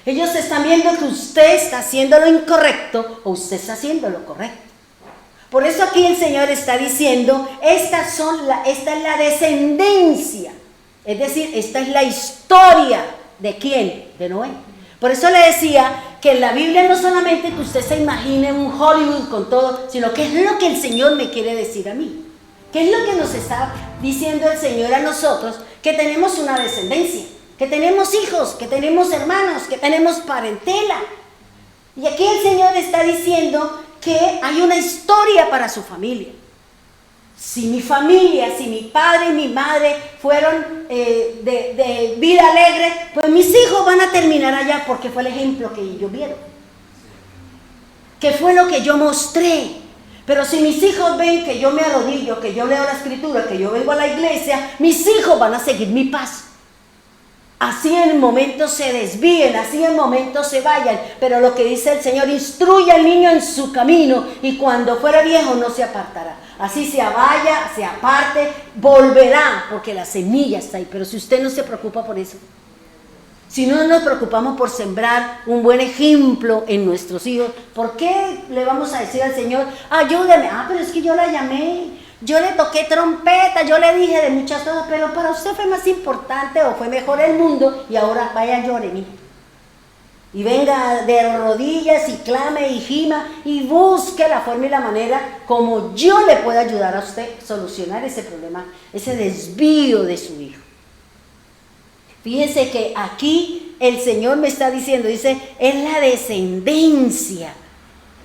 Ellos están viendo que usted está haciendo lo incorrecto o usted está haciendo lo correcto. Por eso aquí el Señor está diciendo, esta es la descendencia. Es decir, esta es la historia. ¿De quién? De Noé. Por eso le decía que en la Biblia no solamente que usted se imagine un Hollywood con todo, sino que es lo que el Señor me quiere decir a mí. ¿Qué es lo que nos está diciendo el Señor a nosotros? Que tenemos una descendencia, que tenemos hijos, que tenemos hermanos, que tenemos parentela. Y aquí el Señor está diciendo que hay una historia para su familia. Si mi familia, si mi padre y mi madre fueron de vida alegre, pues mis hijos van a terminar allá porque fue el ejemplo que ellos vieron. Que fue lo que yo mostré. Pero si mis hijos ven que yo me arrodillo, que yo leo la escritura, que yo vengo a la iglesia, mis hijos van a seguir mi paso. Así en momentos se desvíen, así en momentos se vayan. Pero lo que dice el Señor, instruye al niño en su camino y cuando fuera viejo no se apartará. Así se vaya, se aparte, volverá, porque la semilla está ahí. Pero si usted no se preocupa por eso, si no nos preocupamos por sembrar un buen ejemplo en nuestros hijos, ¿por qué le vamos a decir al Señor, ayúdeme? Pero es que yo la llamé, yo le toqué trompeta, yo le dije de muchas cosas, pero para usted fue más importante o fue mejor el mundo y ahora vaya llore, mija. Y venga de rodillas y clame y gima y busque la forma y la manera como yo le pueda ayudar a usted a solucionar ese problema, ese desvío de su hijo. Fíjense que aquí el Señor me está diciendo, dice, es la descendencia,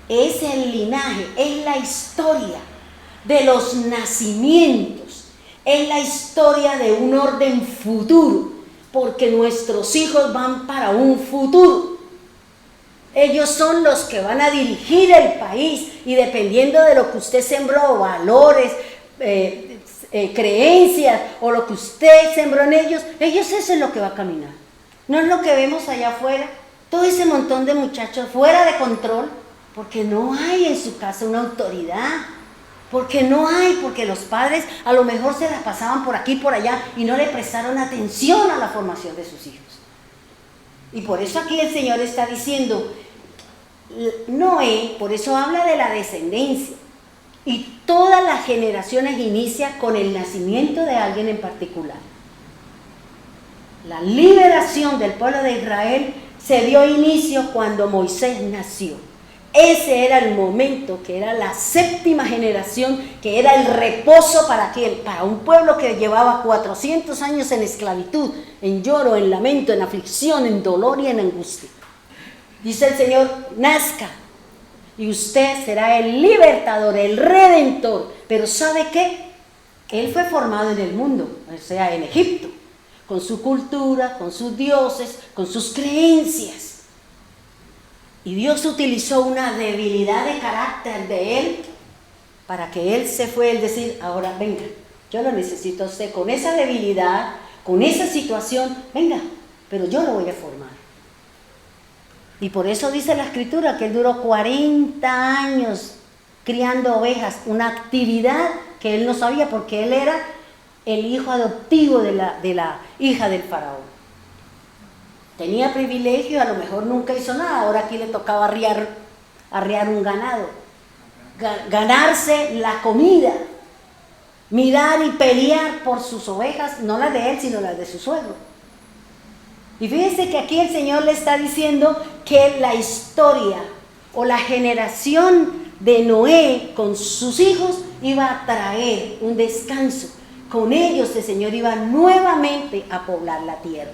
es el linaje, es la historia de los nacimientos, es la historia de un orden futuro, porque nuestros hijos van para un futuro. Ellos son los que van a dirigir el país y dependiendo de lo que usted sembró, valores, creencias o lo que usted sembró en ellos eso es lo que va a caminar. No es lo que vemos allá afuera, todo ese montón de muchachos fuera de control, porque no hay en su casa una autoridad, porque los padres a lo mejor se las pasaban por aquí y por allá y no le prestaron atención a la formación de sus hijos. Y por eso aquí el Señor está diciendo, Noé, por eso habla de la descendencia. Y todas las generaciones inicia con el nacimiento de alguien en particular. La liberación del pueblo de Israel se dio inicio cuando Moisés nació. Ese era el momento, que era la séptima generación, que era el reposo para un pueblo que llevaba 400 años en esclavitud, en lloro, en lamento, en aflicción, en dolor y en angustia. Dice el Señor, nazca. Y usted será el libertador, el redentor. Pero ¿sabe qué? Él fue formado en el mundo, o sea, en Egipto, con su cultura, con sus dioses, con sus creencias. Y Dios utilizó una debilidad de carácter de él para que él se fue, el decir, ahora venga, yo lo necesito a usted con esa debilidad, con esa situación, venga, pero yo lo voy a formar. Y por eso dice la Escritura que él duró 40 años criando ovejas, una actividad que él no sabía porque él era el hijo adoptivo de la hija del faraón. Tenía privilegio, a lo mejor nunca hizo nada, ahora aquí le tocaba arriar un ganado, ganarse la comida, mirar y pelear por sus ovejas, no las de él, sino las de su suegro. Y fíjense que aquí el Señor le está diciendo que la historia o la generación de Noé con sus hijos iba a traer un descanso. Con ellos el Señor iba nuevamente a poblar la tierra.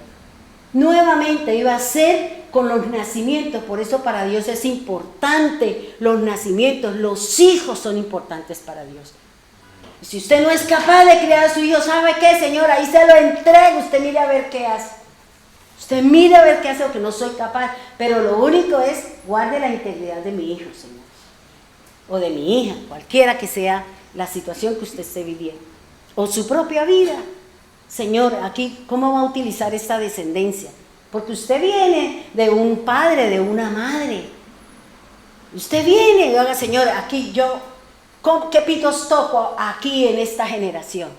Nuevamente iba a ser con los nacimientos. Por eso para Dios es importante los nacimientos. Los hijos son importantes para Dios. Si usted no es capaz de criar a su hijo, ¿sabe qué, Señor? Ahí se lo entrego. Usted mire a ver qué hace. Usted mire a ver qué hace, porque no soy capaz. Pero lo único es, guarde la integridad de mi hijo, Señor. O de mi hija, cualquiera que sea la situación que usted esté viviendo. O su propia vida. Señor, aquí, ¿cómo va a utilizar esta descendencia? Porque usted viene de un padre, de una madre. Usted viene y haga, Señor, aquí yo, ¿qué pitos toco aquí en esta generación?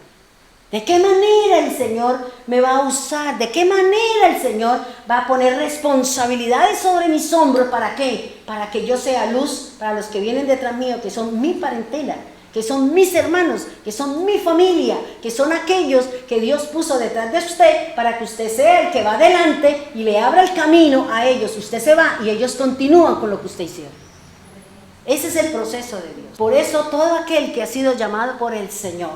¿De qué manera el Señor me va a usar? ¿De qué manera el Señor va a poner responsabilidades sobre mis hombros? ¿Para qué? Para que yo sea luz para los que vienen detrás mío, que son mi parentela, que son mis hermanos, que son mi familia, que son aquellos que Dios puso detrás de usted para que usted sea el que va adelante y le abra el camino a ellos. Usted se va y ellos continúan con lo que usted hicieron. Ese es el proceso de Dios. Por eso todo aquel que ha sido llamado por el Señor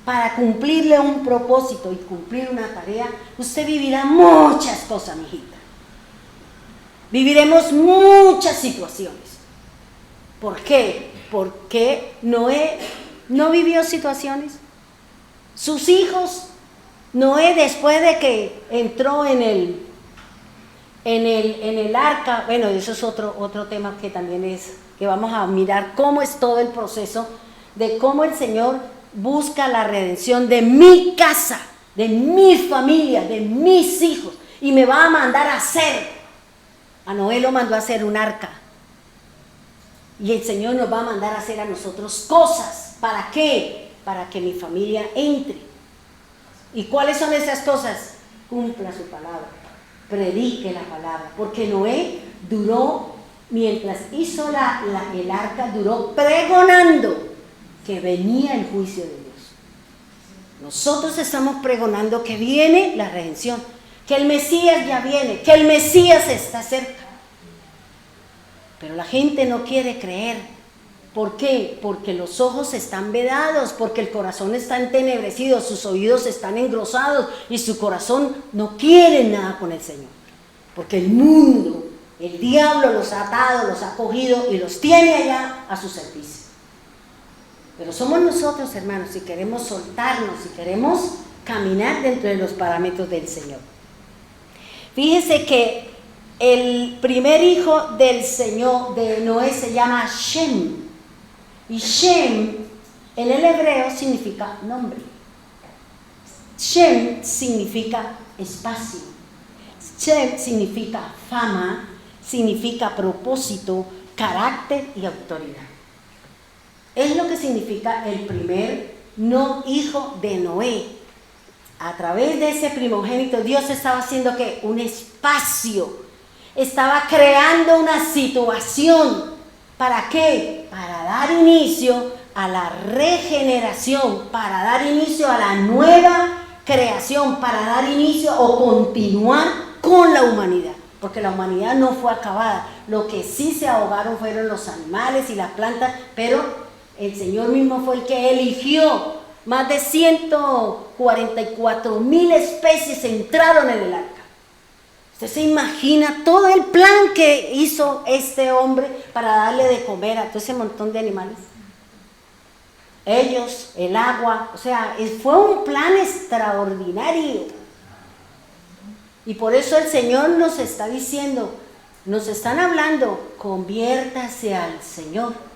para cumplirle un propósito y cumplir una tarea, usted vivirá muchas cosas, mijita. Viviremos muchas situaciones. ¿Por qué? Porque Noé no vivió situaciones. Sus hijos, Noé, después de que entró en el arca, bueno, eso es otro tema que también es, que vamos a mirar cómo es todo el proceso de cómo el Señor busca la redención de mi casa, de mi familia, de mis hijos, y me va a mandar a hacer. A Noé lo mandó a hacer un arca. Y el Señor nos va a mandar a hacer a nosotros cosas. ¿Para qué? Para que mi familia entre. ¿Y cuáles son esas cosas? Cumpla su palabra, predique la palabra. Porque Noé duró, mientras hizo el arca, duró pregonando que venía el juicio de Dios. Nosotros estamos pregonando que viene la redención, que el Mesías ya viene, que el Mesías está cerca. Pero la gente no quiere creer. ¿Por qué? Porque los ojos están vedados, porque el corazón está entenebrecido, sus oídos están engrosados y su corazón no quiere nada con el Señor. Porque el mundo, el diablo los ha atado, los ha cogido y los tiene allá a su servicio. Pero somos nosotros, hermanos, si queremos soltarnos, si queremos caminar dentro de los parámetros del Señor. Fíjese que el primer hijo del Señor, de Noé, se llama Shem. Y Shem, en el hebreo, significa nombre. Shem significa espacio. Shem significa fama, significa propósito, carácter y autoridad. Es lo que significa el primer hijo de Noé. A través de ese primogénito, Dios estaba haciendo ¿qué? Un espacio. Estaba creando una situación. ¿Para qué? Para dar inicio a la regeneración, para dar inicio a la nueva creación, para dar inicio o continuar con la humanidad. Porque la humanidad no fue acabada. Lo que sí se ahogaron fueron los animales y las plantas, pero el Señor mismo fue el que eligió. Más de 144,000 especies entraron en el arca. Usted se imagina todo el plan que hizo este hombre para darle de comer a todo ese montón de animales. Ellos, el agua, o sea, fue un plan extraordinario. Y por eso el Señor nos está diciendo, nos están hablando, conviértase al Señor.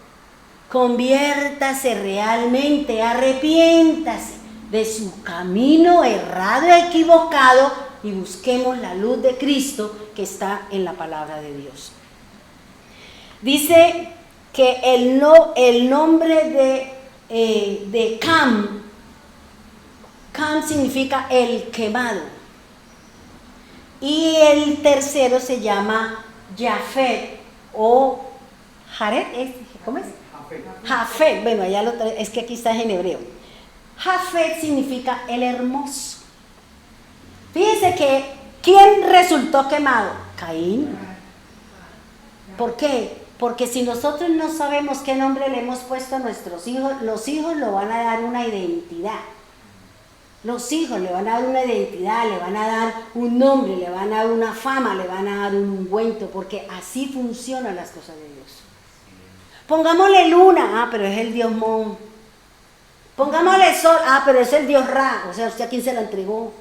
Conviértase realmente, arrepiéntase de su camino errado y equivocado y busquemos la luz de Cristo que está en la palabra de Dios. Dice que el nombre de Cam significa el quemado. Y el tercero se llama Jafet o Jared, ¿cómo es? Jafet, bueno, allá es que aquí está en hebreo. Jafet significa el hermoso. Fíjense que, ¿quién resultó quemado? Caín. ¿Por qué? Porque si nosotros no sabemos qué nombre le hemos puesto a nuestros hijos, los hijos lo van a dar una identidad. Los hijos le van a dar una identidad, le van a dar un nombre, le van a dar una fama, le van a dar un ungüento, porque así funcionan las cosas de Dios. Pongámosle luna, pero es el dios Mon. Pongámosle sol, pero es el dios Ra, o sea, ¿usted a quién se la entregó?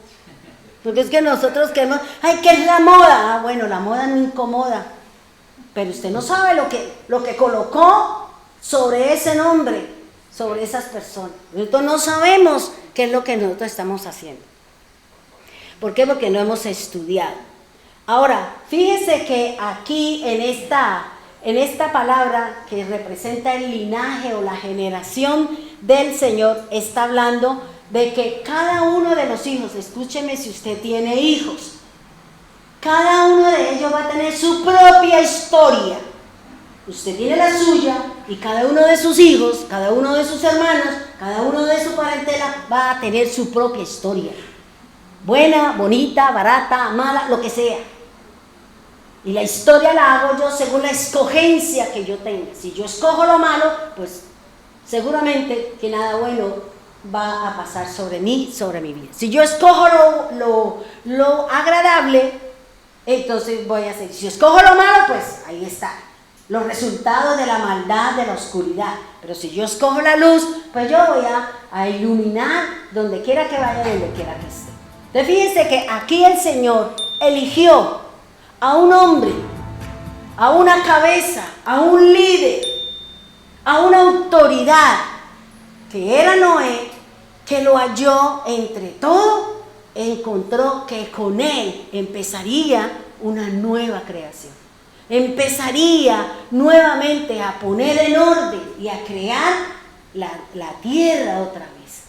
Porque es que nosotros queremos, ¿qué es la moda? Bueno, la moda no incomoda, pero usted no sabe lo que colocó sobre ese nombre, sobre esas personas. Nosotros no sabemos qué es lo que nosotros estamos haciendo. ¿Por qué? Porque no hemos estudiado. Ahora, fíjese que aquí en esta palabra que representa el linaje o la generación del Señor, está hablando de que cada uno de los hijos, escúcheme si usted tiene hijos, cada uno de ellos va a tener su propia historia. Usted tiene la suya y cada uno de sus hijos, cada uno de sus hermanos, cada uno de su parentela va a tener su propia historia. Buena, bonita, barata, mala, lo que sea. Y la historia la hago yo según la escogencia que yo tenga. Si yo escojo lo malo, pues seguramente que nada bueno va a pasar sobre mí, sobre mi vida. Si yo escojo lo agradable, entonces voy a hacer. Si yo escojo lo malo, pues ahí está. Los resultados de la maldad, de la oscuridad. Pero si yo escojo la luz, pues yo voy a iluminar donde quiera que vaya, donde quiera que esté. Entonces fíjense que aquí el Señor eligió a un hombre, a una cabeza, a un líder, a una autoridad, que era Noé, que lo halló entre todo, encontró que con él empezaría una nueva creación. Empezaría nuevamente a poner en orden y a crear la tierra otra vez.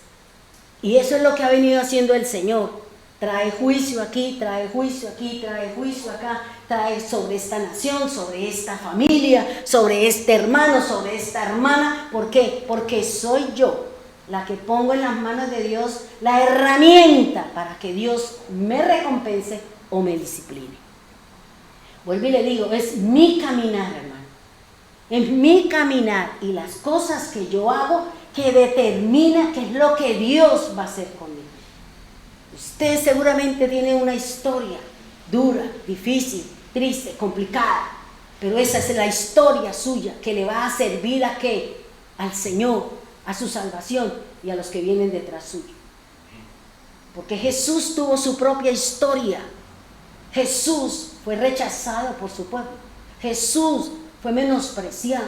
Y eso es lo que ha venido haciendo el Señor. Trae juicio aquí, trae juicio aquí, trae juicio acá, trae sobre esta nación, sobre esta familia, sobre este hermano, sobre esta hermana. ¿Por qué? Porque soy yo la que pongo en las manos de Dios la herramienta para que Dios me recompense o me discipline. Vuelvo y le digo, es mi caminar, hermano. Es mi caminar y las cosas que yo hago que determina qué es lo que Dios va a hacer conmigo. Usted seguramente tiene una historia dura, difícil, triste, complicada, pero esa es la historia suya que le va a servir ¿a qué? Al Señor, a su salvación y a los que vienen detrás suyo. Porque Jesús tuvo su propia historia. Jesús fue rechazado por su pueblo. Jesús fue menospreciado.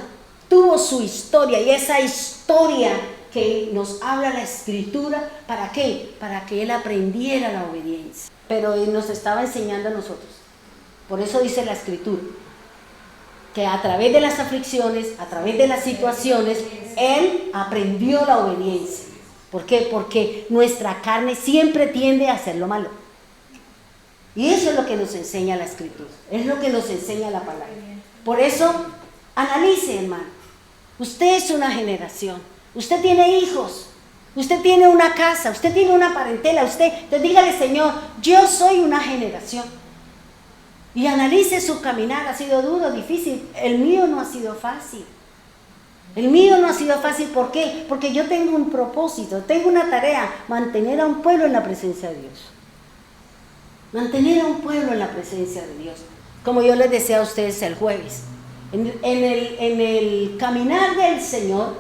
Tuvo su historia y esa historia que nos habla la Escritura, ¿para qué? Para que él aprendiera la obediencia. Pero él nos estaba enseñando a nosotros. Por eso dice la Escritura, que a través de las aflicciones, a través de las situaciones, él aprendió la obediencia. ¿Por qué? Porque nuestra carne siempre tiende a hacer lo malo. Y eso es lo que nos enseña la Escritura, es lo que nos enseña la palabra. Por eso, analice, hermano. Usted es una generación, usted tiene hijos, usted tiene una casa, usted tiene una parentela, usted dígale, Señor, yo soy una generación. Y analice su caminar, ha sido duro, difícil. El mío no ha sido fácil. El mío no ha sido fácil, ¿por qué? Porque yo tengo un propósito, tengo una tarea, mantener a un pueblo en la presencia de Dios. Mantener a un pueblo en la presencia de Dios, como yo les decía a ustedes el jueves. En el caminar del Señor,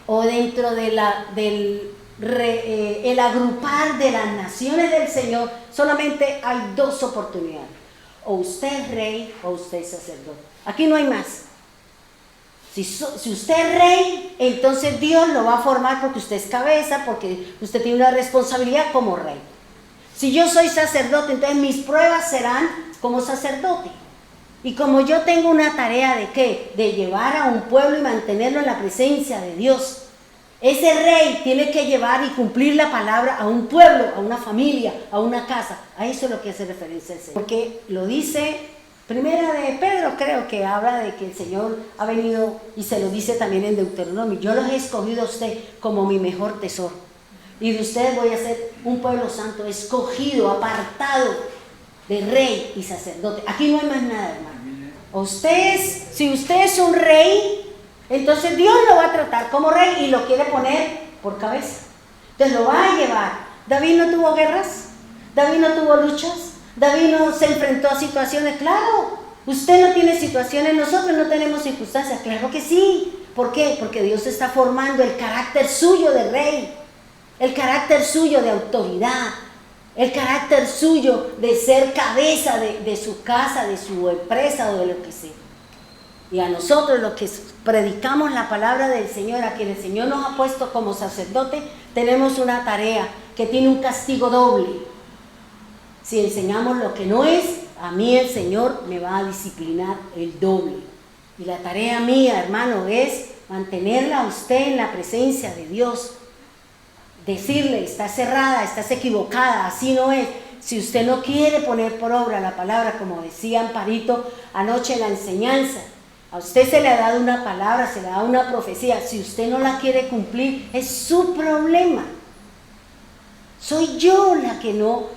o dentro de el agrupar de las naciones del Señor, solamente hay dos oportunidades. O usted es rey o usted es sacerdote. Aquí no hay más. Si usted es rey, entonces Dios lo va a formar porque usted es cabeza, porque usted tiene una responsabilidad como rey. Si yo soy sacerdote, entonces mis pruebas serán como sacerdote. Y como yo tengo una tarea de ¿qué? De llevar a un pueblo y mantenerlo en la presencia de Dios. Ese rey tiene que llevar y cumplir la palabra a un pueblo, a una familia, a una casa. A eso es lo que hace referencia el Señor. Porque lo dice Primera de Pedro, creo que habla de que el Señor ha venido y se lo dice también en Deuteronomio. Yo los he escogido a usted como mi mejor tesoro. Y de ustedes voy a ser un pueblo santo, escogido, apartado de rey y sacerdote. Aquí no hay más nada, hermano. Si usted es un rey, entonces Dios lo va a tratar como rey y lo quiere poner por cabeza. Entonces lo va a llevar. David no tuvo guerras, David no tuvo luchas, David no se enfrentó a situaciones. Claro, usted no tiene situaciones, nosotros no tenemos circunstancias. Claro que sí. ¿Por qué? Porque Dios está formando el carácter suyo de rey, el carácter suyo de autoridad, el carácter suyo de ser cabeza de su casa, de su empresa o de lo que sea. Y a nosotros los que predicamos la palabra del Señor, a quien el Señor nos ha puesto como sacerdote, tenemos una tarea que tiene un castigo doble. Si enseñamos lo que no es, a mí el Señor me va a disciplinar el doble. Y la tarea mía, hermano, es mantenerla a usted en la presencia de Dios. Decirle, estás cerrada, estás equivocada, así no es. Si usted no quiere poner por obra la palabra, como decía Amparito anoche en la enseñanza, a usted se le ha dado una palabra, se le ha dado una profecía. Si usted no la quiere cumplir, es su problema. Soy yo la que no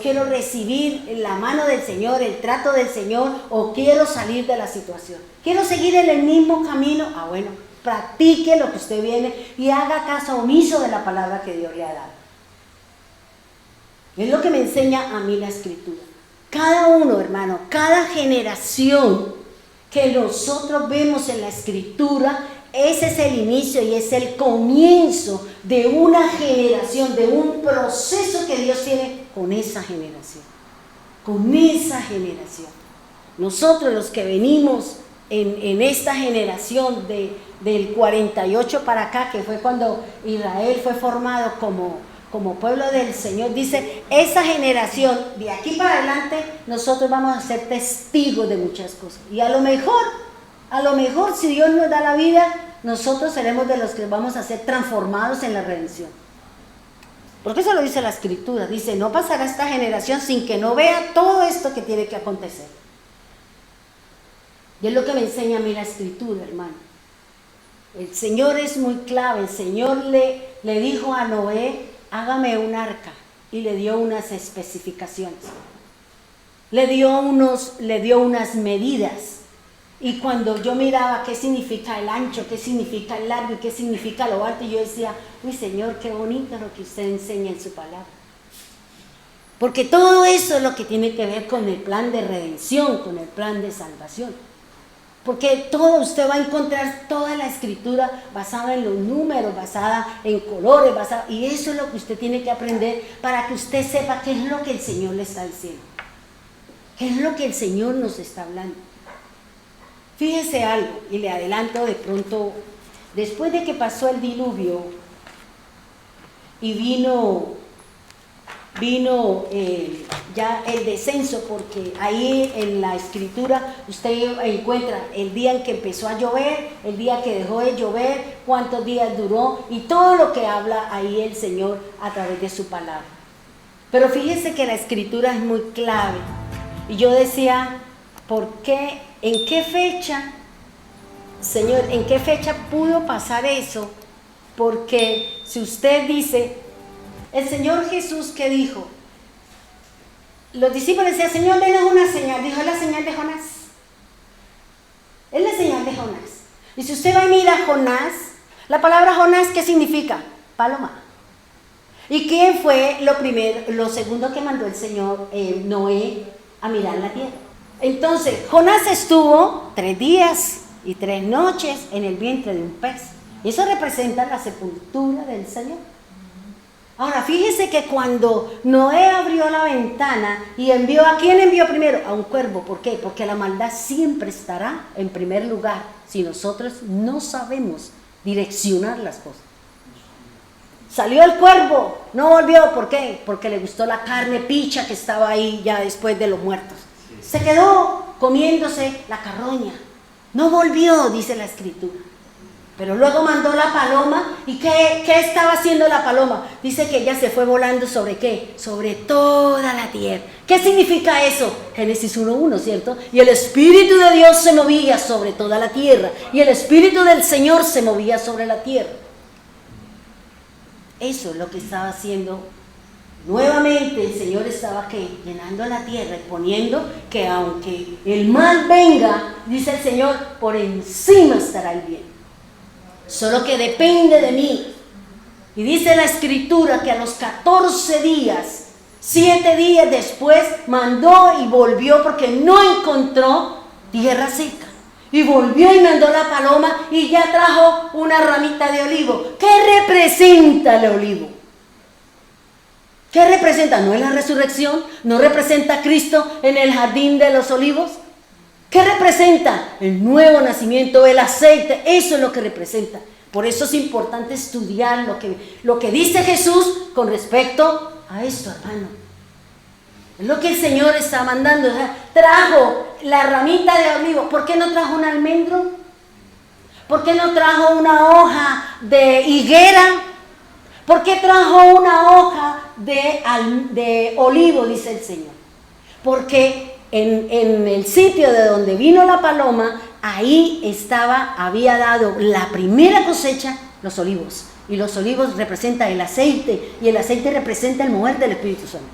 quiero recibir la mano del Señor, el trato del Señor, o quiero salir de la situación. Quiero seguir en el mismo camino. Bueno, practique lo que usted viene y haga caso omiso de la palabra que Dios le ha dado. Es lo que me enseña a mí la Escritura. Cada uno, hermano, cada generación que nosotros vemos en la Escritura, ese es el inicio y es el comienzo de una generación, de un proceso que Dios tiene con esa generación. Con esa generación. Nosotros los que venimos en esta generación del 48 para acá, que fue cuando Israel fue formado como pueblo del Señor, dice, esa generación, de aquí para adelante, nosotros vamos a ser testigos de muchas cosas. Y a lo mejor, si Dios nos da la vida, nosotros seremos de los que vamos a ser transformados en la redención. Porque eso lo dice la Escritura. Dice, no pasará esta generación sin que no vea todo esto que tiene que acontecer. Y es lo que me enseña a mí la Escritura, hermano. El Señor es muy clave. El Señor le dijo a Noé, hágame un arca. Y le dio unas especificaciones. Le dio unas medidas. Y cuando yo miraba qué significa el ancho, qué significa el largo y qué significa lo alto, yo decía, uy Señor, qué bonito lo que usted enseña en su palabra. Porque todo eso es lo que tiene que ver con el plan de redención, con el plan de salvación. Porque todo usted va a encontrar toda la Escritura basada en los números, basada en colores, y eso es lo que usted tiene que aprender para que usted sepa qué es lo que el Señor le está diciendo. ¿Qué es lo que el Señor nos está hablando? Fíjese algo, y le adelanto de pronto, después de que pasó el diluvio y vino ya el descenso, porque ahí en la Escritura usted encuentra el día en que empezó a llover, el día que dejó de llover, cuántos días duró y todo lo que habla ahí el Señor a través de su palabra. Pero fíjese que la Escritura es muy clave. Y yo decía, ¿por qué? ¿En qué fecha, Señor, en qué fecha pudo pasar eso? Porque si usted dice, el Señor Jesús, ¿qué dijo? Los discípulos decían, Señor, denos una señal. Dijo, es la señal de Jonás. Es la señal de Jonás. Y si usted va y mira Jonás, la palabra Jonás, ¿qué significa? Paloma. ¿Y quién fue lo segundo que mandó el Señor Noé a mirar la tierra? Entonces, Jonás estuvo 3 días y 3 noches en el vientre de un pez. Eso representa la sepultura del Señor. Ahora, fíjese que cuando Noé abrió la ventana y envió, ¿a quién envió primero? A un cuervo. ¿Por qué? Porque la maldad siempre estará en primer lugar si nosotros no sabemos direccionar las cosas. Salió el cuervo, no volvió. ¿Por qué? Porque le gustó la carne picha que estaba ahí ya después de los muertos. Se quedó comiéndose la carroña. No volvió, dice la Escritura. Pero luego mandó la paloma. ¿Y qué estaba haciendo la paloma? Dice que ella se fue volando ¿sobre qué? Sobre toda la tierra. ¿Qué significa eso? Génesis 1:1, ¿cierto? Y el Espíritu de Dios se movía sobre toda la tierra. Y el Espíritu del Señor se movía sobre la tierra. Eso es lo que estaba haciendo. Nuevamente el Señor estaba llenando la tierra y poniendo que aunque el mal venga, dice el Señor, por encima estará el bien. Solo que depende de mí. Y dice la escritura que a los 14 días, 7 días después, mandó y volvió porque no encontró tierra seca. Y volvió y mandó la paloma y ya trajo una ramita de olivo. ¿Qué representa el olivo? ¿Qué representa? ¿No es la resurrección? ¿No representa a Cristo en el jardín de los olivos? ¿Qué representa? El nuevo nacimiento, el aceite. Eso es lo que representa. Por eso es importante estudiar lo que dice Jesús con respecto a esto, hermano. Es lo que el Señor está mandando. O sea, trajo la ramita de olivo. ¿Por qué no trajo un almendro? ¿Por qué no trajo una hoja de higuera? ¿Por qué trajo una hoja de olivo? Dice el Señor. Porque en el sitio de donde vino la paloma, ahí había dado la primera cosecha, los olivos. Y los olivos representan el aceite, y el aceite representa el mover del Espíritu Santo.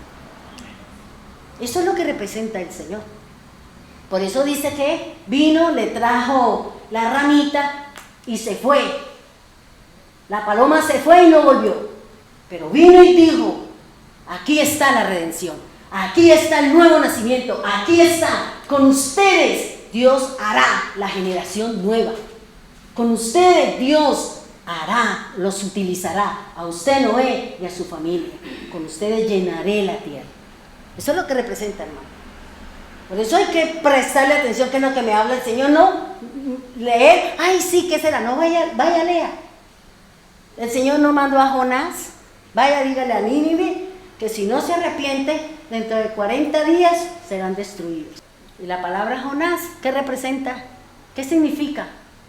Eso es lo que representa el Señor. Por eso dice que vino, le trajo la ramita y se fue. La paloma se fue y no volvió. Pero vino y dijo, aquí está la redención. Aquí está el nuevo nacimiento. Aquí está. Con ustedes Dios hará la generación nueva. Con ustedes Dios hará, los utilizará. A usted, Noé, y a su familia. Con ustedes llenaré la tierra. Eso es lo que representa, hermano. Por eso hay que prestarle atención, que es lo que me habla el Señor. No leer, ay sí, ¿qué será? No, vaya, lea. El Señor no mandó a Jonás, vaya, dígale a Nínive, que si no se arrepiente, dentro de 40 días serán destruidos. Y la palabra Jonás, ¿qué representa? ¿Qué significa?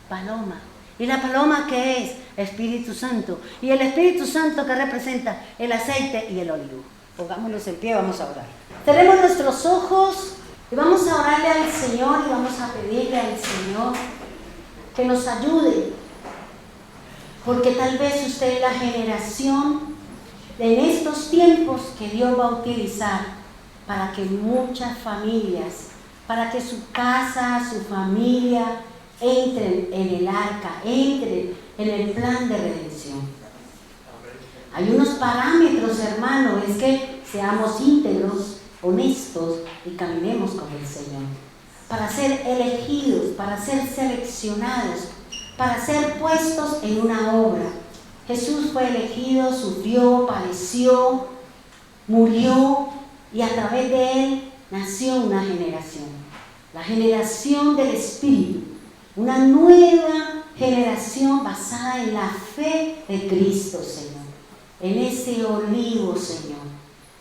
Paloma. ¿Y la paloma qué es? Espíritu Santo. ¿Y el Espíritu Santo qué representa? El aceite y el olivo. Pongámonos en pie, vamos a orar. Tenemos nuestros ojos y vamos a orarle al Señor y vamos a pedirle al Señor que nos ayude. Porque tal vez usted es la generación en estos tiempos que Dios va a utilizar para que muchas familias, para que su casa, su familia entren en el arca, entren en el plan de redención. Hay unos parámetros, hermano, es que seamos íntegros, honestos y caminemos con el Señor. Para ser elegidos, para ser seleccionados, para ser puestos en una obra. Jesús fue elegido, sufrió, padeció, murió y a través de él nació una generación. La generación del Espíritu, una nueva generación basada en la fe de Cristo, Señor. En ese olivo, Señor,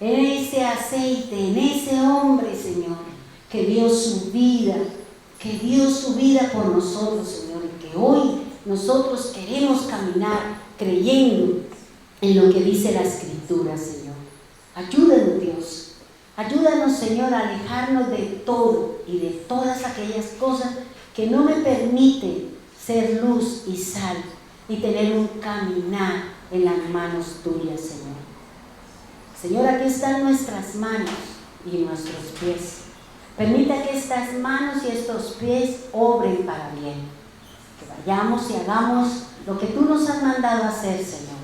en ese aceite, en ese hombre, Señor, que dio su vida por nosotros, Señor, y que hoy nosotros queremos caminar creyendo en lo que dice la Escritura, Señor. Ayúdanos, Dios, ayúdanos, Señor, a alejarnos de todo y de todas aquellas cosas que no me permiten ser luz y sal y tener un caminar en las manos tuyas, Señor. Señor, aquí están nuestras manos y nuestros pies. Permita que estas manos y estos pies obren para bien. Que vayamos y hagamos lo que tú nos has mandado hacer, Señor.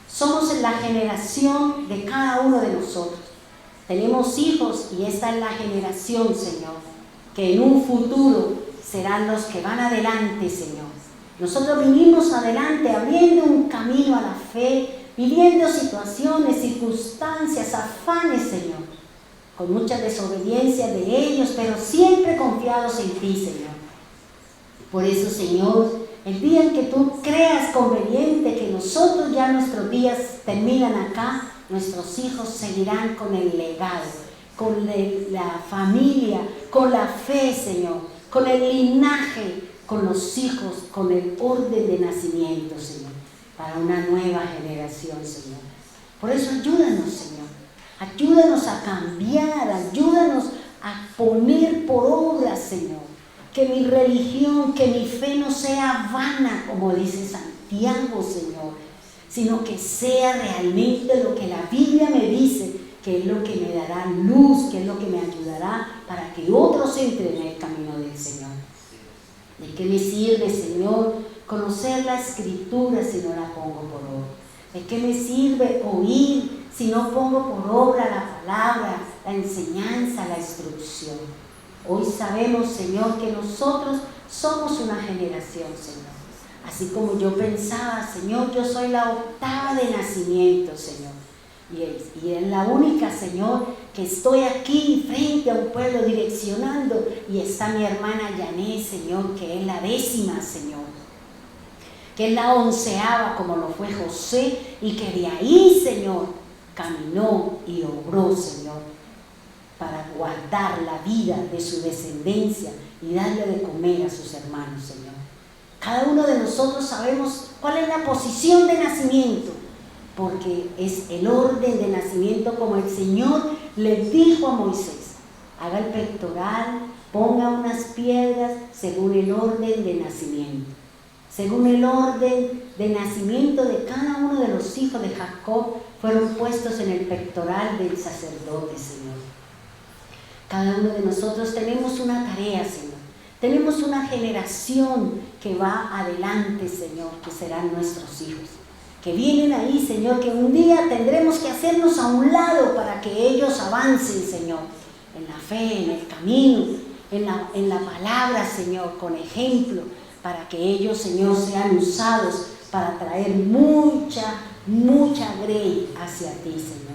Somos la generación de cada uno de nosotros. Tenemos hijos y esta es la generación, Señor, que en un futuro serán los que van adelante, Señor. Nosotros vinimos adelante abriendo un camino a la fe, viviendo situaciones, circunstancias, afanes, Señor, con mucha desobediencia de ellos, pero siempre confiados en ti, Señor. Por eso, Señor, el día en que tú creas conveniente que nosotros ya nuestros días terminan acá, nuestros hijos seguirán con el legado, con la familia, con la fe, Señor, con el linaje, con los hijos, con el orden de nacimiento, Señor, para una nueva generación, Señor. Por eso ayúdanos, Señor, ayúdanos a cambiar, ayúdanos a poner por obra, Señor, que mi religión, que mi fe no sea vana, como dice Santiago, Señor, sino que sea realmente lo que la Biblia me dice, que es lo que me dará luz, que es lo que me ayudará para que otros entren en el camino del Señor. ¿De qué me sirve, Señor, conocer la Escritura si no la pongo por obra? ¿De qué me sirve oír si no pongo por obra la palabra, la enseñanza, la instrucción? Hoy sabemos, Señor, que nosotros somos una generación, Señor. Así como yo pensaba, Señor, yo soy la octava de nacimiento, Señor. Y es la única, Señor, que estoy aquí frente a un pueblo direccionando. Y está mi hermana Yané, Señor, que es la 10ª, Señor. Que es la 11ª, como lo fue José. Y que de ahí, Señor, caminó y obró, Señor, para guardar la vida de su descendencia y darle de comer a sus hermanos, Señor. Cada uno de nosotros sabemos cuál es la posición de nacimiento, porque es el orden de nacimiento como el Señor le dijo a Moisés: haga el pectoral, ponga unas piedras según el orden de nacimiento. Según el orden de nacimiento de cada uno de los hijos de Jacob fueron puestos en el pectoral del sacerdote, Señor. Cada uno de nosotros tenemos una tarea, Señor. Tenemos una generación que va adelante, Señor, que serán nuestros hijos. Que vienen ahí, Señor, que un día tendremos que hacernos a un lado para que ellos avancen, Señor, en la fe, en el camino, en la palabra, Señor, con ejemplo, para que ellos, Señor, sean usados para traer mucha grey hacia ti, Señor.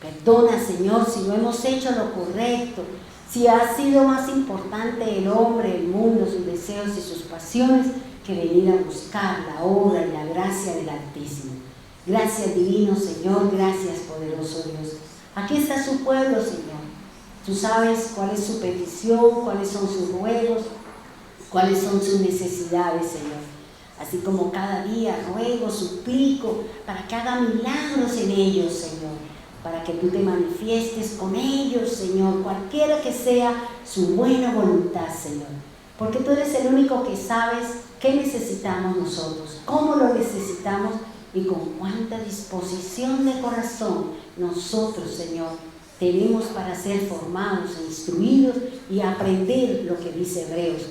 Perdona, Señor, si no hemos hecho lo correcto, si ha sido más importante el hombre, el mundo, sus deseos y sus pasiones, que venir a buscar la obra y la gracia del Altísimo. Gracias, divino Señor, gracias, poderoso Dios. Aquí está su pueblo, Señor. Tú sabes cuál es su petición, cuáles son sus ruegos, cuáles son sus necesidades, Señor. Así como cada día ruego, suplico, para que haga milagros en ellos, Señor. Para que tú te manifiestes con ellos, Señor, cualquiera que sea su buena voluntad, Señor. Porque tú eres el único que sabes qué necesitamos nosotros, cómo lo necesitamos y con cuánta disposición de corazón nosotros, Señor, tenemos para ser formados, instruidos y aprender lo que dice Hebreos.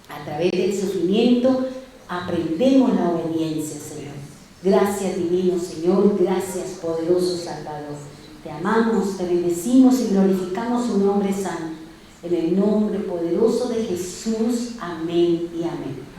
A través del sufrimiento aprendemos la obediencia, Señor. Gracias, divino Señor, gracias, poderoso Salvador. Te amamos, te bendecimos y glorificamos su nombre santo. En el nombre poderoso de Jesús, amén y amén.